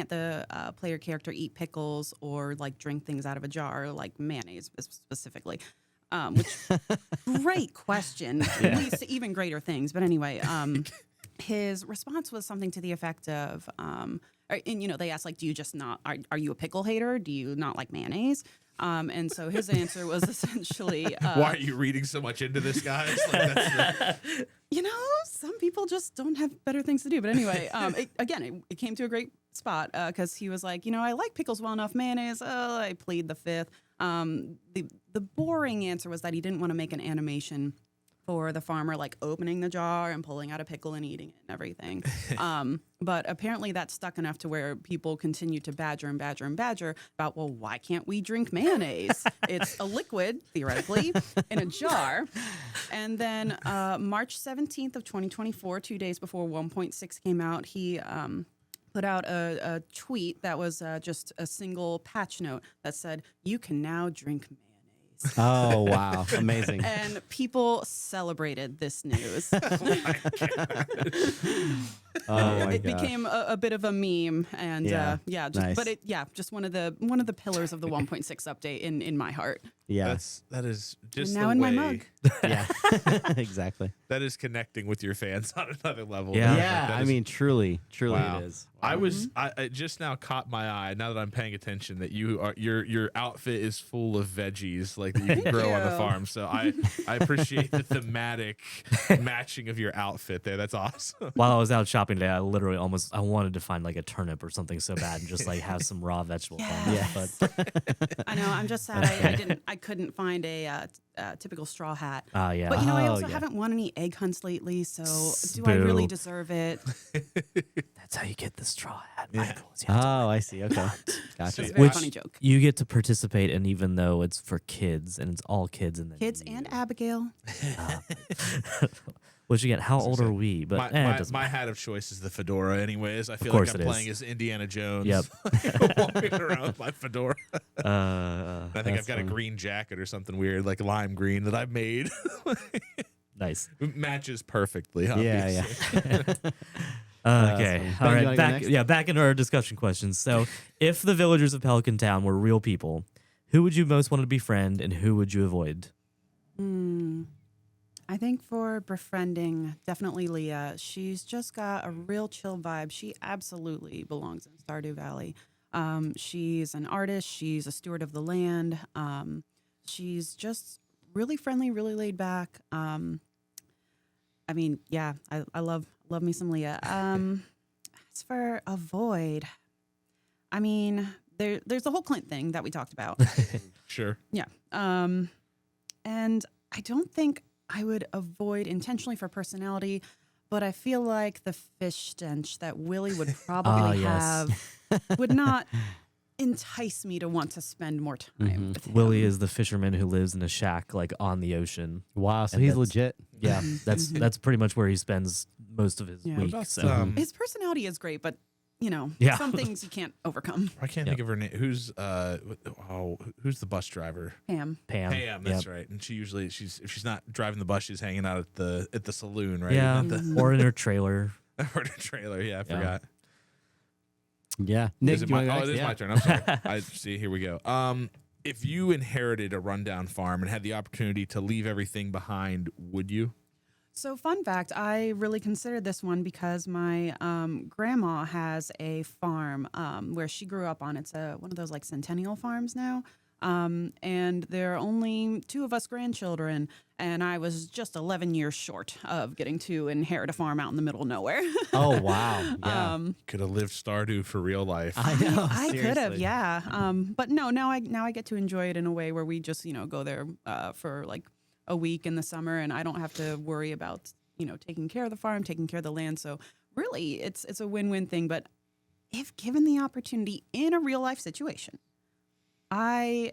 the player character eat pickles or like drink things out of a jar, like mayonnaise specifically? Which great question, leads to even greater things. But anyway, his response was something to the effect of, and they asked like, do you just not are you a pickle hater? Do you not like mayonnaise? And so his answer was essentially, Why are you reading so much into this, guys? Like, that's some people just don't have better things to do. But anyway, it came to a great spot because he was like, I like pickles well enough. Mayonnaise, I plead the fifth. The boring answer was that he didn't want to make an animation for the farmer, like opening the jar and pulling out a pickle and eating it and everything. But apparently that stuck enough to where people continue to badger about, well, why can't we drink mayonnaise? It's a liquid, theoretically, in a jar. And then March 17th of 2024, 2 days before 1.6 came out, he put out a tweet that was just a single patch note that said, "You can now drink mayonnaise." Oh wow, amazing! And people celebrated this news. Oh It became a bit of a meme, and Yeah. Nice. just one of the pillars of the 1.6 update in my heart. Yeah, that is just And now the in my way- mug. yeah, exactly. That is connecting with your fans on another level. Yeah. Like, Yeah, that I is- mean, truly Wow. it is. I was I just now caught my eye now that I'm paying attention that your outfit is full of veggies like that you can grow on the you. farm. So I appreciate the thematic matching of your outfit there. That's awesome. While I was out shopping today, I literally I wanted to find like a turnip or something so bad and just like have some raw vegetables on it. Yes. But I know. I'm just sad I couldn't find a typical straw hat. yeah. But I Oh, also yeah. haven't won any egg hunts lately, so do I really Boo. deserve it? That's how you get the straw hat, Yeah. Michael. is you have to Oh, I see. Okay, It's gotcha. a very Which- funny joke. You get to participate, and even though it's for kids and it's all kids, and then Kids and Abigail. which again, how was gonna old say, are we? But it doesn't my matter. hat of choice is the fedora. Anyways, I feel course like I'm it is. playing as Indiana Jones. Yep. Walking around with my fedora. I think That's I've got funny. a green jacket or something weird, like lime green, that I've made. Nice. It matches perfectly. Yeah, Obviously. Okay. funny. Ben, All you right. wanna go Back. next? Yeah. Back into our discussion questions. So, if the villagers of Pelican Town were real people, who would you most want to befriend, and who would you avoid? I think for befriending, definitely Leah. She's just got a real chill vibe. She absolutely belongs in Stardew Valley. She's an artist. She's a steward of the land. She's just really friendly, really laid back. I mean, yeah, I love me some Leah. As for avoid, I mean, there's the whole Clint thing that we talked about. Sure. Yeah. And I don't think I would avoid intentionally for personality, but I feel like the fish stench that Willie would probably yes. have would not entice me to want to spend more time with him. Willie is the fisherman who lives in a shack like on the ocean. Wow, so And he's that's- legit. Yeah, that's pretty much where he spends most of his Yeah. week. About, So His personality is great, but Yeah. some things you can't overcome. I can't think of her name. Who's the bus driver? Pam. Pam. Pam, that's right. And she usually if she's not driving the bus, she's hanging out at the saloon, right? Yeah, At the, or in her trailer. or the trailer. Yeah, I Yeah. forgot. Yeah. Nick, Is it do you wanna go it next? is Yeah. my turn. I'm sorry. I see. Here we go. If you inherited a rundown farm and had the opportunity to leave everything behind, would you? So, fun fact, I really considered this one because my grandma has a farm where she grew up on. It's one of those like centennial farms now. And there are only 2 of us grandchildren, and I was just 11 years short of getting to inherit a farm out in the middle of nowhere. Oh wow. Yeah. Could have lived Stardew for real life. I know. I could have, seriously. yeah. But no, now I get to enjoy it in a way where we just go there for like a week in the summer, and I don't have to worry about taking care of the farm, taking care of the land. So really, it's a win-win thing. But if given the opportunity in a real life situation, I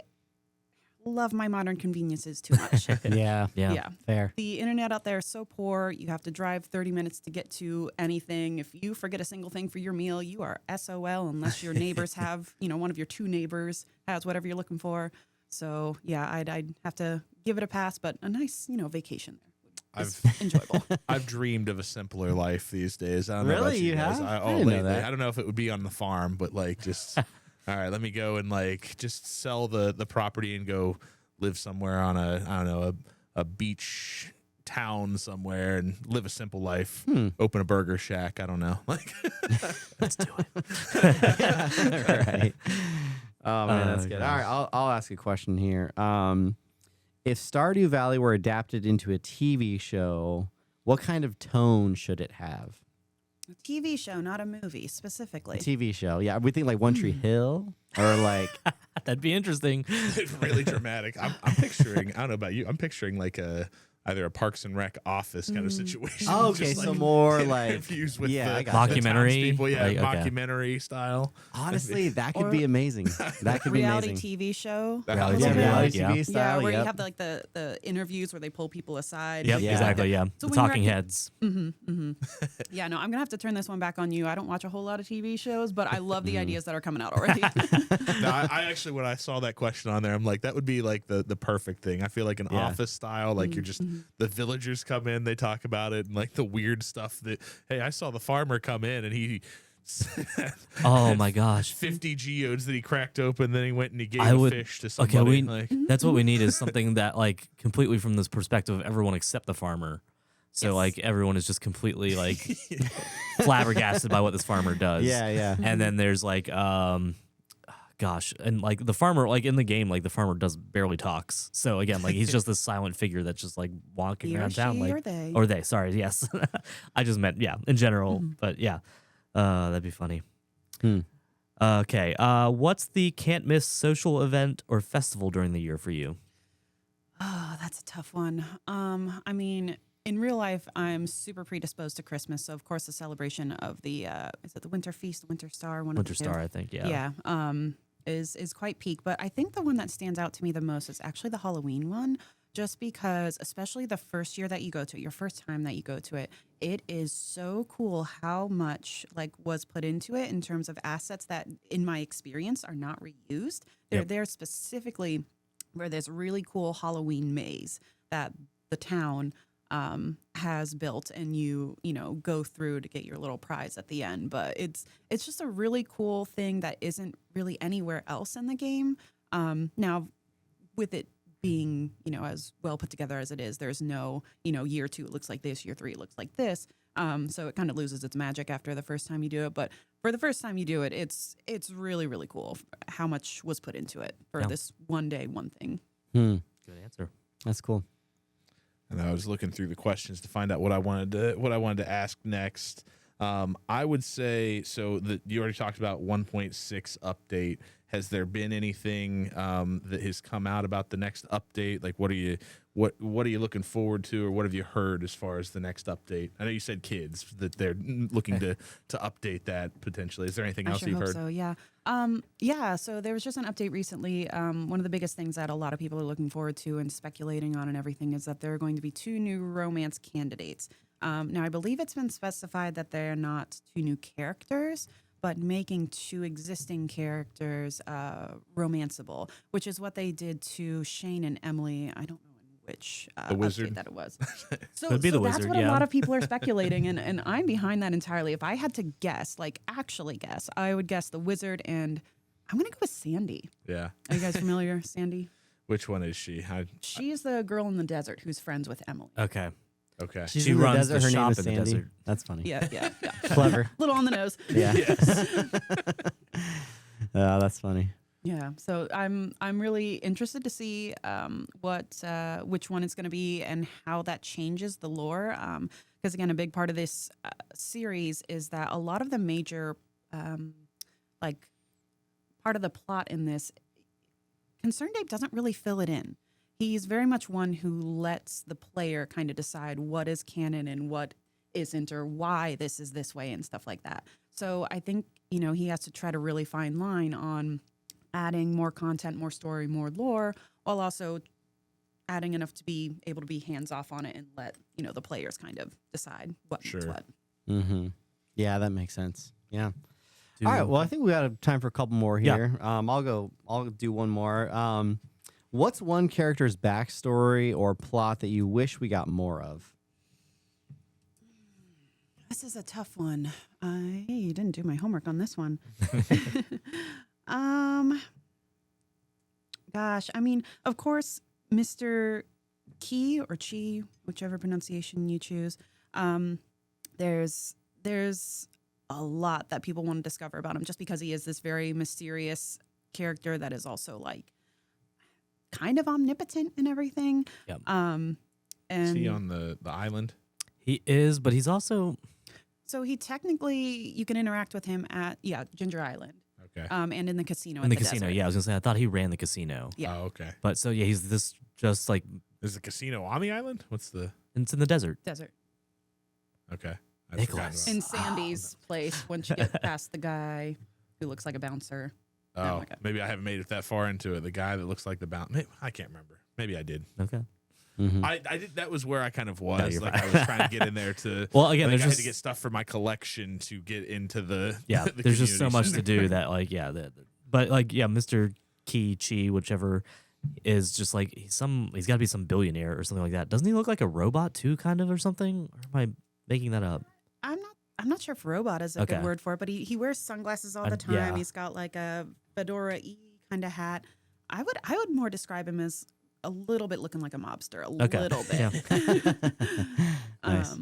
love my modern conveniences too much. Yeah. Yeah. Yeah. Fair. The internet out there is so poor. You have to drive 30 minutes to get to anything. If you forget a single thing for your meal, you are SOL unless your neighbors have, one of your 2 neighbors has whatever you're looking for. So, yeah, I'd have to give it a pass, but a nice, vacation there is enjoyable. I've dreamed of a simpler life these days. I don't know about Really? you You guys. have? I Oh, didn't know lately. that. I don't know if it would be on the farm, but like just all right, let me go and like just sell the property and go live somewhere on a beach town somewhere and live a simple life. Open a burger shack. I don't know. Like Let's do it. Right. Oh man, that's good. gosh. All right, I'll ask a question here. If Stardew Valley were adapted into a TV show, what kind of tone should it have? A TV show, not a movie specifically. TV show, yeah. We think like One Tree Hill or like That'd be interesting. it's really dramatic. I'm picturing. I don't know about you. I'm picturing like either a Parks and Rec office kind of situation. Oh, okay, just, so more like infused with yeah, I the, gotcha. the Mockumentary? townspeople. Yeah, Like, okay. mockumentary style. honestly, that could Or- be amazing. That could be Reality amazing. TV show. Reality Yeah, TV. reality Yeah. TV Yeah, style. where yep. you have the interviews where they pull people aside. Yep, Yeah. exactly. Yeah, So the when you're talking at- heads. Yeah, no, I'm gonna have to turn this one back on you. I don't watch a whole lot of TV shows, but I love the ideas that are coming out already. No, I actually, when I saw that question on there, I'm like, that would be like the perfect thing. I feel like an Yeah. office style, like you're just the villagers come in, they talk about it, and like the weird stuff that, hey, I saw the farmer come in and he Oh my gosh. 50 geodes that he cracked open, then he went and he gave I a would- fish to Okay, somebody. we like, that's what we need is something that like completely from this perspective of everyone except the farmer. So Yes. like everyone is just completely like flabbergasted by what this farmer does. Yeah, yeah. And then there's like gosh, and like the farmer like in the game like the farmer does barely talks. So again, like he's just this silent figure that's just like walking He or around town she like or they. or they, sorry, yes. I just meant yeah, in general, but yeah. That'd be funny. Okay. What's the can't miss social event or festival during the year for you? Oh, that's a tough one. I mean, in real life, I'm super predisposed to Christmas. So of course, the celebration of the is it the Winter Feast, Winter Star, one Winter of the Star, two? I think. Yeah. Yeah. Is quite peak. But I think the one that stands out to me the most is actually the Halloween one, just because, especially the first year that you go to it, your first time that you go to it, it is so cool how much like was put into it in terms of assets that, in my experience, are not reused. They're Yep. there specifically where there's a really cool Halloween maze that the town has built, and you know go through to get your little prize at the end. But it's just a really cool thing that isn't really anywhere else in the game. Now, with it being as well put together as it is, there's no year 2 it looks like this, year 3 it looks like this. So it kind of loses its magic after the first time you do it. But for the first time you do it, it's really really cool how much was put into it for this one day, one thing. Good answer. That's cool. And I was looking through the questions to find out what I wanted to ask next. I would say so that you already talked about 1.6 update. Has there been anything that has come out about the next update? Like, what are you looking forward to, or what have you heard as far as the next update? I know you said kids that they're looking to update that potentially. Is there anything else you've heard? So yeah. So there was just an update recently. One of the biggest things that a lot of people are looking forward to and speculating on and everything is that there are going to be 2 new romance candidates. Now I believe it's been specified that they're not 2 new characters, but making 2 existing characters romanceable, which is what they did to Shane and Emily. I don't know in which The wizard? update that it was. So, Could be the that's wizard, what a yeah. lot of people are speculating, and I'm behind that entirely. If I had to guess, like actually guess, I would guess the wizard, and I'm going to go with Sandy. Yeah. Are you guys familiar, Sandy? Which one is she? She's the girl in the desert who's friends with Emily. Okay. Okay. She's She in the runs desert. the Her name shop is in the Sandy. desert. That's funny. Yeah. Clever. Little on the nose. Yeah. Yes. That's funny. Yeah, so I'm really interested to see which one it's going to be and how that changes the lore. Because again, a big part of this series is that a lot of the major like part of the plot in this, Concerned Ape doesn't really fill it in. He's very much one who lets the player kind of decide what is canon and what isn't, or why this is this way and stuff like that. So I think he has to try to really fine line on adding more content, more story, more lore, while also adding enough to be able to be hands off on it and let the players kind of decide what Sure. is what. Mm-hmm. Yeah, that makes sense. Yeah. All right. Well, I think we got time for a couple more Yeah. here. I'll do one more. What's one character's backstory or plot that you wish we got more of? This is a tough one. I didn't do my homework on this one. Gosh, I mean, of course, Mr. Key or Chi, whichever pronunciation you choose. There's a lot that people want to discover about him, just because he is this very mysterious character that is also like kind of omnipotent in everything. Yep. And Is he on the island? He is, but he's also so he technically, you can interact with him at Ginger Island. Okay. And in the casino. in at the the casino. desert. Yeah, I was gonna say I thought he ran the casino. Yeah. Oh, okay. But so yeah, he's this just like Is the casino on the island? What's the? it's in the desert. Desert. Okay. I'd Nicholas. forgotten In Sandy's place, once you get past the guy who looks like a bouncer. about- Oh Oh, my God. maybe I haven't made it that far into it. The guy that looks like the bounce. I can't remember. Maybe I did. Okay. Mm-hmm. I did. That was where I kind of No, was. you're Like fine. I was trying to get in there to. Well, again, like, there's I had just to get stuff for my collection to get into the. yeah, the there's just so community much center. to do that like but like yeah, Mr. Key Chi, whichever is just like he's got to be some billionaire or something like that. Doesn't he look like a robot too, kind of, or something? Or am I making that up? I'm not sure if robot is a Okay. good word for it, but he wears sunglasses all the time. Yeah. He's got like a fedora kind of hat. I would more describe him as a little bit looking like a mobster, a Okay. little bit. Yeah. Nice.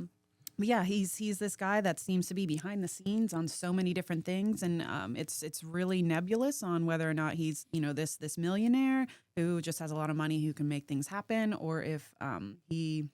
But yeah, he's this guy that seems to be behind the scenes on so many different things, and it's really nebulous on whether or not he's this millionaire who just has a lot of money who can make things happen, or if he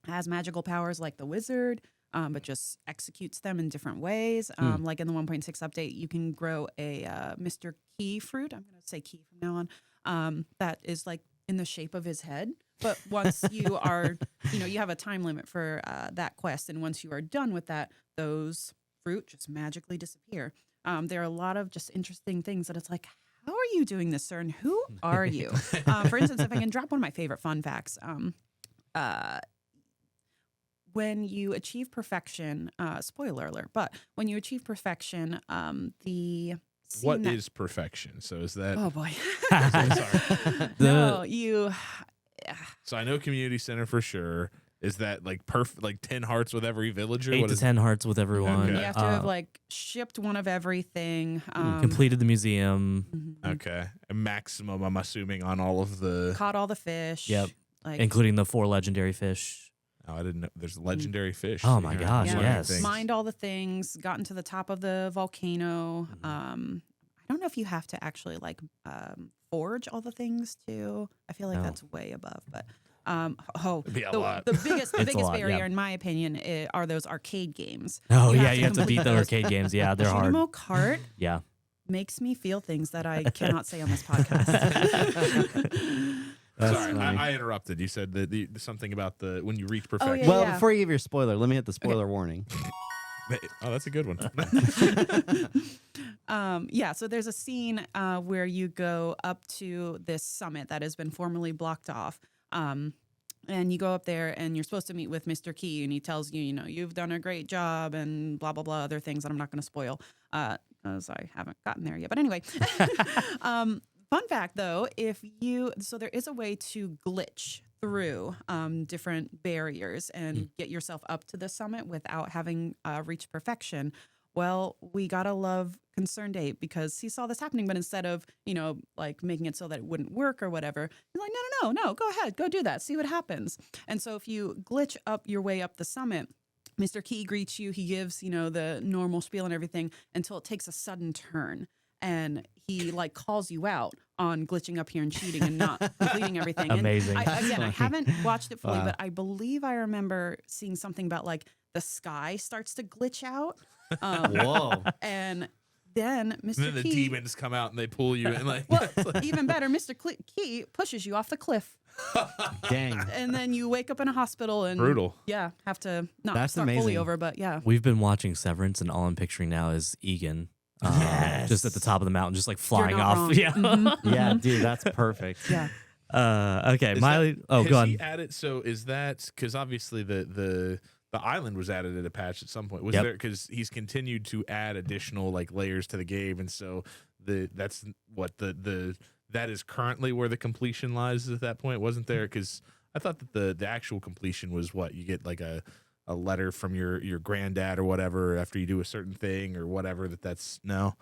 has magical powers like the wizard, but just executes them in different ways. Like in the 1.6 update, you can grow a Mr. Key fruit. I'm going to say key from now on. That is like in the shape of his head, But once you are, you have a time limit for that quest, and once you are done with that, those fruit just magically disappear. There are a lot of just interesting things that it's like, how are you doing this, sir? And who are you? For instance, if I can drop one of my favorite fun facts, when you achieve perfection, spoiler alert, but when you achieve perfection, the What is perfection? So is that? Oh boy. Sorry. No, you. So I know community center for sure. Is that like perfect? Like 10 hearts with every villager? 8 to 10 hearts with everyone. Okay. You have to have like shipped one of everything. Completed the museum. Mhm. Okay, a maximum. I'm assuming on all of the. Caught all the fish. Yep. Like Including the 4 legendary fish. Oh, I didn't know. There's legendary fish. Oh my Yeah, gosh, I'm learning yes. things. mined all the things. Gotten to the top of the volcano. I don't know if you have to actually like forge all the things too. I feel like No. that's way above, but. It'd be a the, lot. the biggest, the It's a biggest lot, barrier, yeah. in my opinion, are those arcade games. Oh, You yeah, have you to have to beat complete the those. arcade games. Yeah, they're hard. Shoot 'em cart Yeah. makes me feel things that I cannot say on this podcast. That's Sorry, funny. I interrupted. You said the something about the when you reach perfection. yeah. Well, before you give your spoiler, let me hit the spoiler warning. Oh, that's a good one. Yeah, so there's a scene where you go up to this summit that has been formerly blocked off. And you go up there and you're supposed to meet with Mr. Key, and he tells you, you've done a great job and blah, blah, blah, other things that I'm not going to spoil because I haven't gotten there yet. But anyway, fun fact though, so there is a way to glitch through different barriers and get yourself up to the summit without having reached perfection. Well, we gotta love Concerned Ape because he saw this happening, but instead of, like making it so that it wouldn't work or whatever, he's like, no, go ahead, go do that, see what happens. And so if you glitch up your way up the summit, Mr. Key greets you, he gives, the normal spiel and everything until it takes a sudden turn. And he like calls you out on glitching up here and cheating and not completing everything. Amazing. And I haven't watched it fully, Wow. but I believe I remember seeing something about like the sky starts to glitch out. Whoa. And then Mr. And then the Key, demons come out and they pull you and like. well, even better, Mr. Key pushes you off the cliff, Dang. and then you wake up in a hospital and Brutal. Yeah, have to not That's start fully amazing. over, but yeah. We've been watching Severance, and all I'm picturing now is Egan. Yes. Just at the top of the mountain, just like flying not off. wrong. Yeah. Mhm, Yeah, mhm. dude, that's perfect. Yeah. Okay. Is Miley. that- Oh, has go on. he added? So is that because obviously the island was added at a patch at some point? Was Yep. there because he's continued to add additional like layers to the game, and so that's what that is currently where the completion lies at that point. Wasn't there? Because I thought that the actual completion was what you get like a letter from your granddad or whatever after you do a certain thing or whatever. That's no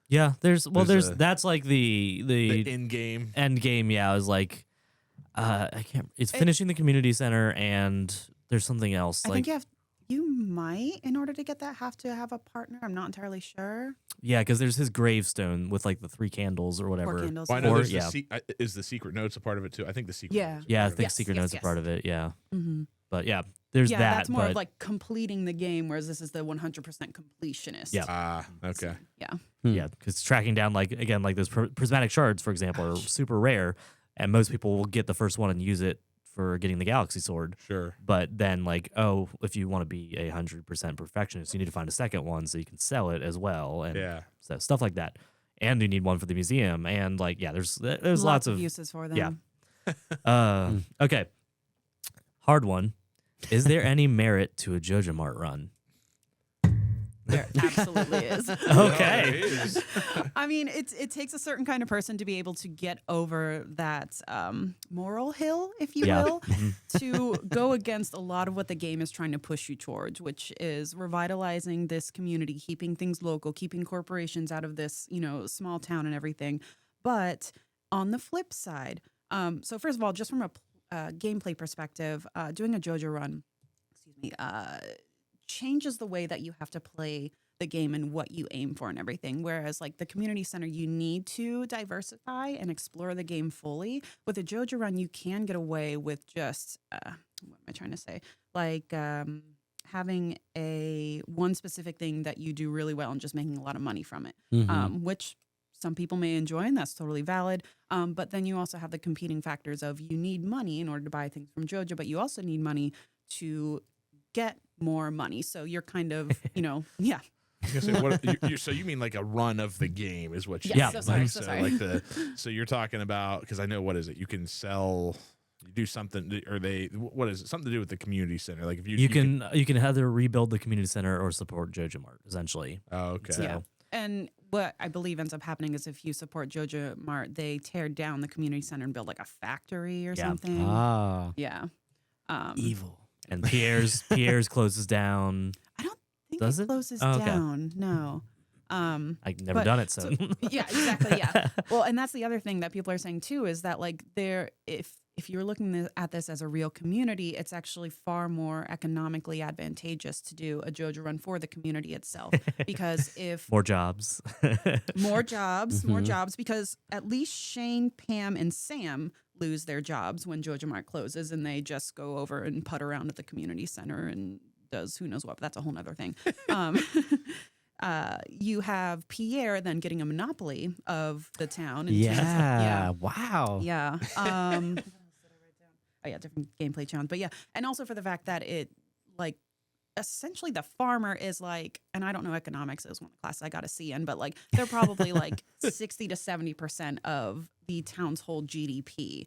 Yeah. There's There's a- that's like the in game. end game. Yeah. Is like, I can't. It's finishing the community center, and there's something else. I like, think you might, in order to get that, have to have a partner. I'm not entirely sure. yeah, because there's his gravestone with like the 3 candles or whatever. 4 candles. Well, I know Or- there's yeah. is the secret notes a part of it too? I think the secret. Yeah. Notes are Yeah, I part of think it. secret yes, notes yes. are part of it. Yeah. Mm-hmm. But yeah, there's Yeah, that. that's more but of like completing the game, whereas this is the 100% completionist. Yeah. Ah, okay. Yeah. yeah, because tracking down like again like those prismatic shards, for example, are super rare, and most people will get the first one and use it for getting the galaxy sword. Sure. But then like, oh, if you want to be 100% perfectionist, you need to find a second one so you can sell it as well, and Yeah. so stuff like that. And you need one for the museum, and like yeah, there's lots of uses for them. yeah. Okay. Hard one. Is there any merit to a Joja Mart run? There absolutely is. Okay. Oh, it is. I mean, it takes a certain kind of person to be able to get over that moral hill, if you Yeah. will, to go against a lot of what the game is trying to push you towards, which is revitalizing this community, keeping things local, keeping corporations out of this, small town and everything. But on the flip side, so first of all, just from a gameplay perspective, doing a Joja run, changes the way that you have to play the game and what you aim for and everything. Whereas like the community center, you need to diversify and explore the game fully. With a Joja run, you can get away with just, what am I trying to say? Like having one specific thing that you do really well and just making a lot of money from it, Mhm. which some people may enjoy, and that's totally valid. But then you also have the competing factors of you need money in order to buy things from Joja, but you also need money to get more money. So you're kind of, yeah. I was gonna say, so you mean like a run of the game is what you Yes, mean? so sorry, Like, so sorry. like so you're talking about, because I know, what is it? You can sell, you do something, or what is it? Something to do with the community center. Like if You can either rebuild the community center or support Joja Mart, essentially. Oh, okay. So, Yeah. And what I believe ends up happening is if you support Joja Mart, they tear down the community center and build like a factory or something. Ah, Yeah. evil. And Pierre's closes down. I don't think Does it it? closes Oh, okay. down. No. I've never But- done it, so. Yeah, exactly. Yeah. Well, and that's the other thing that people are saying too is that like if you're looking at this as a real community, it's actually far more economically advantageous to do a Joja run for the community itself because if More jobs. more jobs, because at least Shane, Pam, and Sam lose their jobs when Joja Mart closes, and they just go over and putt around at the community center and does who knows what. But that's a whole nother thing. You have Pierre then getting a monopoly of the town. Yeah. Wow. Yeah. Oh yeah, different gameplay challenge. But yeah, and also for the fact that it like essentially the farmer is like, and I don't know economics is one of the classes I got a C in, but like they're probably like 60 to 70% of the town's whole GDP.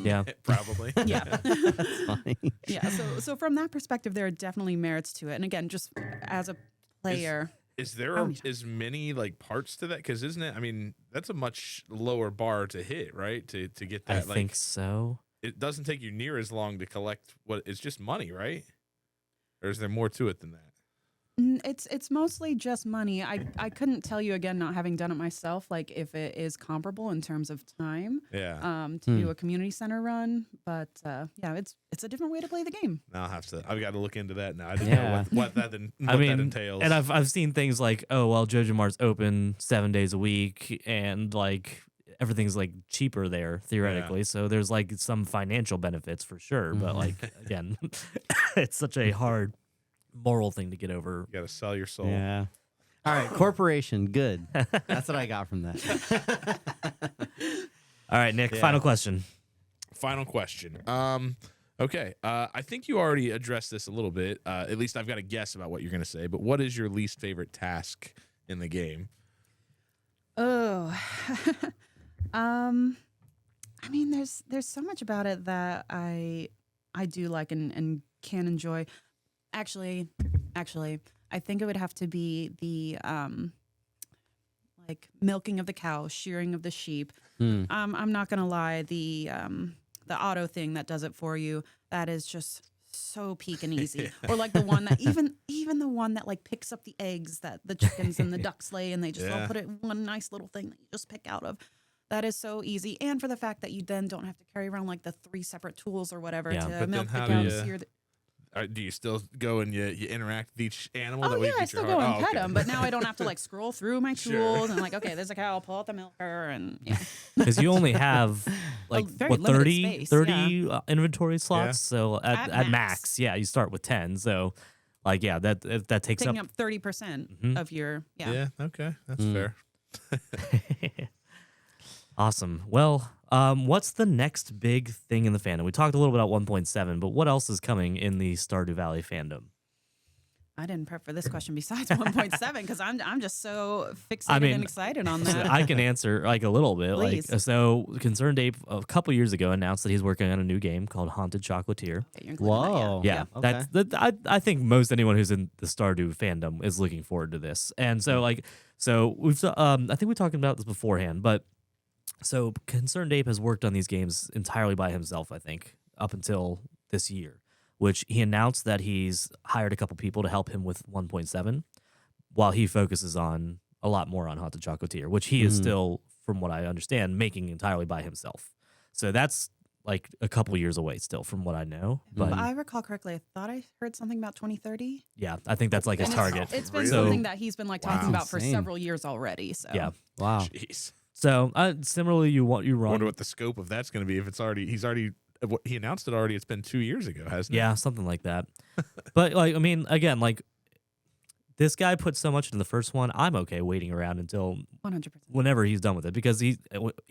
Yeah. Probably. Yeah. That's funny. Yeah. So from that perspective, there are definitely merits to it. And again, just as a player. Is there as many like parts to that? Because isn't it? I mean, that's a much lower bar to hit, right? To get that. I think so. It doesn't take you near as long to collect it's just money, right? Or is there more to it than that? It's mostly just money. I couldn't tell you again, not having done it myself, like if it is comparable in terms of time. Yeah. To do a community center run, but yeah, it's a different way to play the game. Now I've got to look into that now. I didn't Yeah. know what that that entails. And I've seen things like, oh well, Joja Mart's open 7 days a week, and like everything's like cheaper there theoretically. So there's like some financial benefits for sure, but like again, it's such a hard moral thing to get over. You got to sell your soul. Yeah. All right. Corporation. Good. That's what I got from that. All right, Nick. Yeah. Final question. Final question. Okay. I think you already addressed this a little bit. At least I've got a guess about what you're going to say. But what is your least favorite task in the game? Oh, I mean, there's so much about it that I do like and can enjoy. Actually, I think it would have to be the like milking of the cow, shearing of the sheep. I'm not gonna lie, the auto thing that does it for you, that is just so peak and easy. Or like the one that even the one that like picks up the eggs that the chickens and the ducks lay, and they just all put it in one nice little thing that you just pick out of. That is so easy, and for the fact that you then don't have to carry around like the 3 separate tools or whatever Yeah. to But milk the then how cow, do to you- sear the. Do you still go and you interact with each animal? Oh that way yeah, you I get your still go heart- and pet okay. them, but now I don't have to like scroll through my Sure. tools and like, okay, there's a cow, pull out the milker, and yeah. Because you only have like very what limited 30 space, inventory slots. Yeah. So At at max. max, yeah, you start with 10. So like yeah, that takes Taking up. up 30% Mhm. of your Yeah. Okay. That's Mm. fair. Awesome. Well, what's the next big thing in the fandom? We talked a little bit about 1.7, but what else is coming in the Stardew Valley fandom? I didn't prep for this question besides 1.7 because I'm just so fixated I mean, and excited on So that. I can answer like a little bit. Please. Like so, Concerned Ape a couple years ago announced that he's working on a new game called Haunted Chocolatier. Okay, you're including that, Whoa. Yeah, Okay. I think most anyone who's in the Stardew fandom is looking forward to this. And so we've I think we talked about this beforehand, but so Concerned Ape has worked on these games entirely by himself, I think, up until this year, which he announced that he's hired a couple people to help him with 1.7 while he focuses on a lot more on Haunted Chocolatier, which he is still, from what I understand, making entirely by himself. So that's like a couple years away still from what I know. But If I recall correctly, I thought I heard something about 2030. yeah, I think that's like his And target. It's been Really? something that he's been like talking Wow. about for Insane. several years already. So Yeah. Wow. Jeez. So similarly, you I run. wonder what the scope of that's going to be. If he announced it already. It's been 2 years ago, hasn't it? Yeah, something like that. But like, I mean, again, like this guy put so much into the first one. I'm okay waiting around until 100%. whenever he's done with it, because he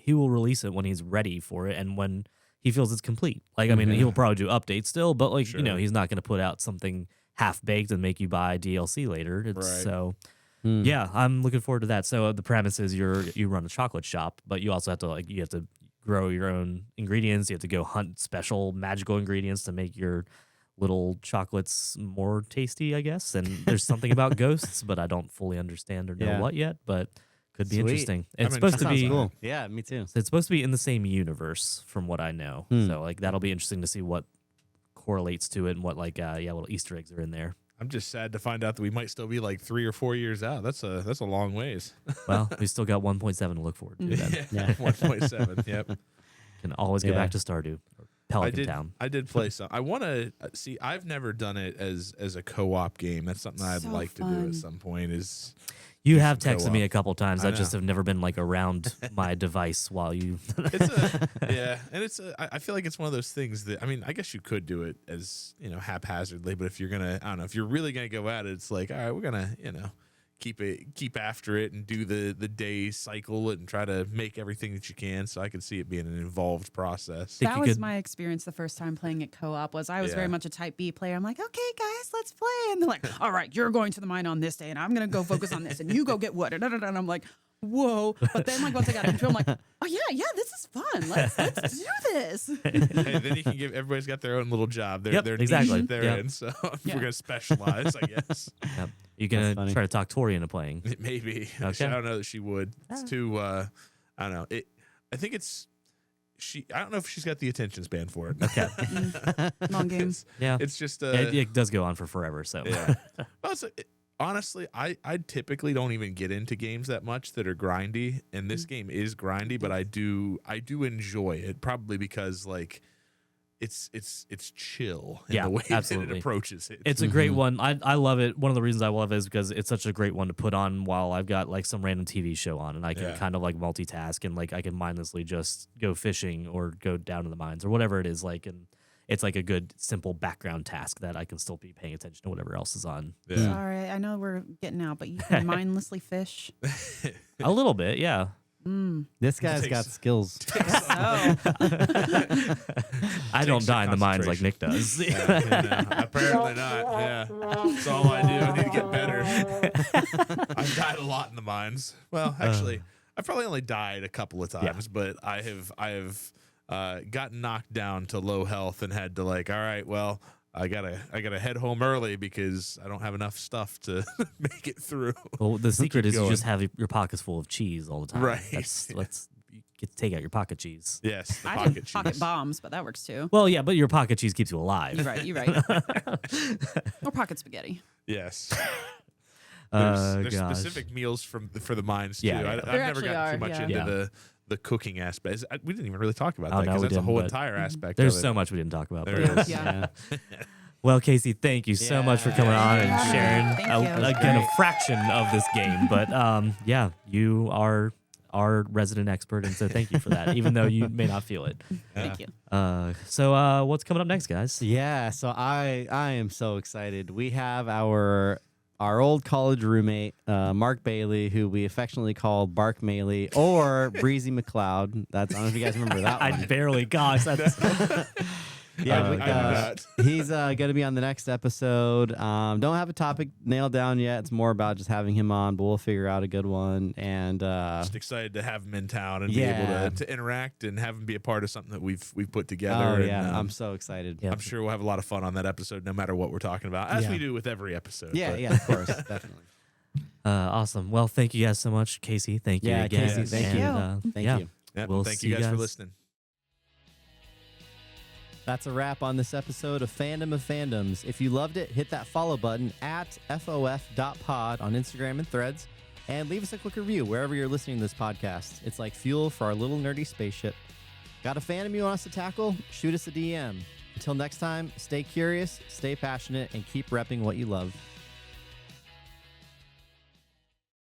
will release it when he's ready for it and when he feels it's complete. Like, I mean, he'll probably do updates still, but like, you know, he's not going to put out something half baked and make you buy DLC later. So yeah, I'm looking forward to that. So the premise is you run a chocolate shop, but you also have to grow your own ingredients. You have to go hunt special magical ingredients to make your little chocolates more tasty, I guess. And there's something about ghosts, but I don't fully understand or know what yet, but could be interesting. It's supposed to be cool. Yeah, me too. It's supposed to be in the same universe from what I know. So like that'll be interesting to see what correlates to it and what like little Easter eggs are in there. I'm just sad to find out that we might still be like 3 or 4 years out. That's a long ways. Well, we still got 1.7 to look forward to. Then. Yeah, 1.7. Yep. Can always go back to Stardew or Pelican Town. I did play some. I want to see. I've never done it as a co-op game. That's something I'd like to do at some point. You have texted co-op. me a couple times. I know. just have never been like around my device while you. I feel like it's one of those things that, I mean, I guess you could do it as, haphazardly, but if you're gonna, I don't know, if you're really gonna go at it, it's like, all right, we're gonna, keep after it and do the day cycle and try to make everything that you can. So I could see it being an involved process. That was my experience the first time playing it co-op. Was I was very much a type B player. I'm like, okay, guys, let's play. And they're like, all right, you're going to the mine on this day, and I'm gonna go focus on this, and you go get wood. And I'm like, whoa. But then like once I got into it, I'm like, oh yeah, this is fun. Let's do this. Hey, then you can everybody's got their own little job. Their niche exactly. that they're in. So we're gonna specialize, I guess. Yep. You gonna try to talk Tori into playing? Maybe. Okay. I don't know that she would. It's too. I don't know. I think it's. I don't know if she's got the attention span for it. Okay. Long game. Yeah. It's just. It does go on for forever. So. Yeah. Well, honestly, I typically don't even get into games that much that are grindy, and this game is grindy, but I do enjoy it, probably because like it's chill in the way that it approaches it. It's a great one. I love it. One of the reasons I love it is because it's such a great one to put on while I've got like some random TV show on, and I can kind of like multitask, and like I can mindlessly just go fishing or go down to the mines or whatever it is, like, and it's like a good simple background task that I can still be paying attention to whatever else is on. Yeah. Sorry, I know we're getting out, but you can mindlessly fish. A little bit, yeah. This guy's got skills. I don't die in the mines like Nick does. Apparently not. Yeah, that's all I do. I need to get better. I've died a lot in the mines. Well, actually, I've probably only died a couple of times, but I have gotten knocked down to low health and had to like, all right, well, I gotta head home early because I don't have enough stuff to make it through. Well, the secret is you just have your pockets full of cheese all the time. Right. Let's get to take out your pocket cheese. Yes, the I pocket did cheese. pocket bombs, but that works too. Well, yeah, but your pocket cheese keeps you alive. You're right. Or pocket spaghetti. Yes. There's gosh. specific meals for the mines too. Yeah, yeah. I've There never actually gotten are, too much yeah. into the cooking aspect. We didn't even really talk about Oh, that no, because we that's a didn't, whole but entire aspect. There's of it. so much we didn't talk about. There but- is. Yeah. Well, Casey, thank you so much for coming on and sharing Thank you. again a fraction of this game. But yeah, you are our resident expert, and so thank you for that, even though you may not feel it. Thank you. So what's coming up next, guys? Yeah, so I am so excited. We have our old college roommate, Mark Bailey, who we affectionately call Bark Maley or Breezy McLeod. I don't know if you guys remember that one. I barely, gosh, that's Yeah, he's going to be on the next episode. Don't have a topic nailed down yet. It's more about just having him on, but we'll figure out a good one. And just excited to have him in town and be able to interact and have him be a part of something that we've put together. Oh, yeah, and, I'm so excited. I'm sure we'll have a lot of fun on that episode, no matter what we're talking about, as we do with every episode. Yeah, but. yeah, of course, definitely. awesome. Well, thank you guys so much, Casey. Thank you again. Casey, thank you. And, Thank you. Yep, We'll thank see you guys for guys. listening. That's a wrap on this episode of Fandom of Fandoms. If you loved it, hit that follow button at FOF.pod on Instagram and Threads, and leave us a quick review wherever you're listening to this podcast. It's like fuel for our little nerdy spaceship. Got a fandom you want us to tackle? Shoot us a DM. Until next time, stay curious, stay passionate, and keep repping what you love.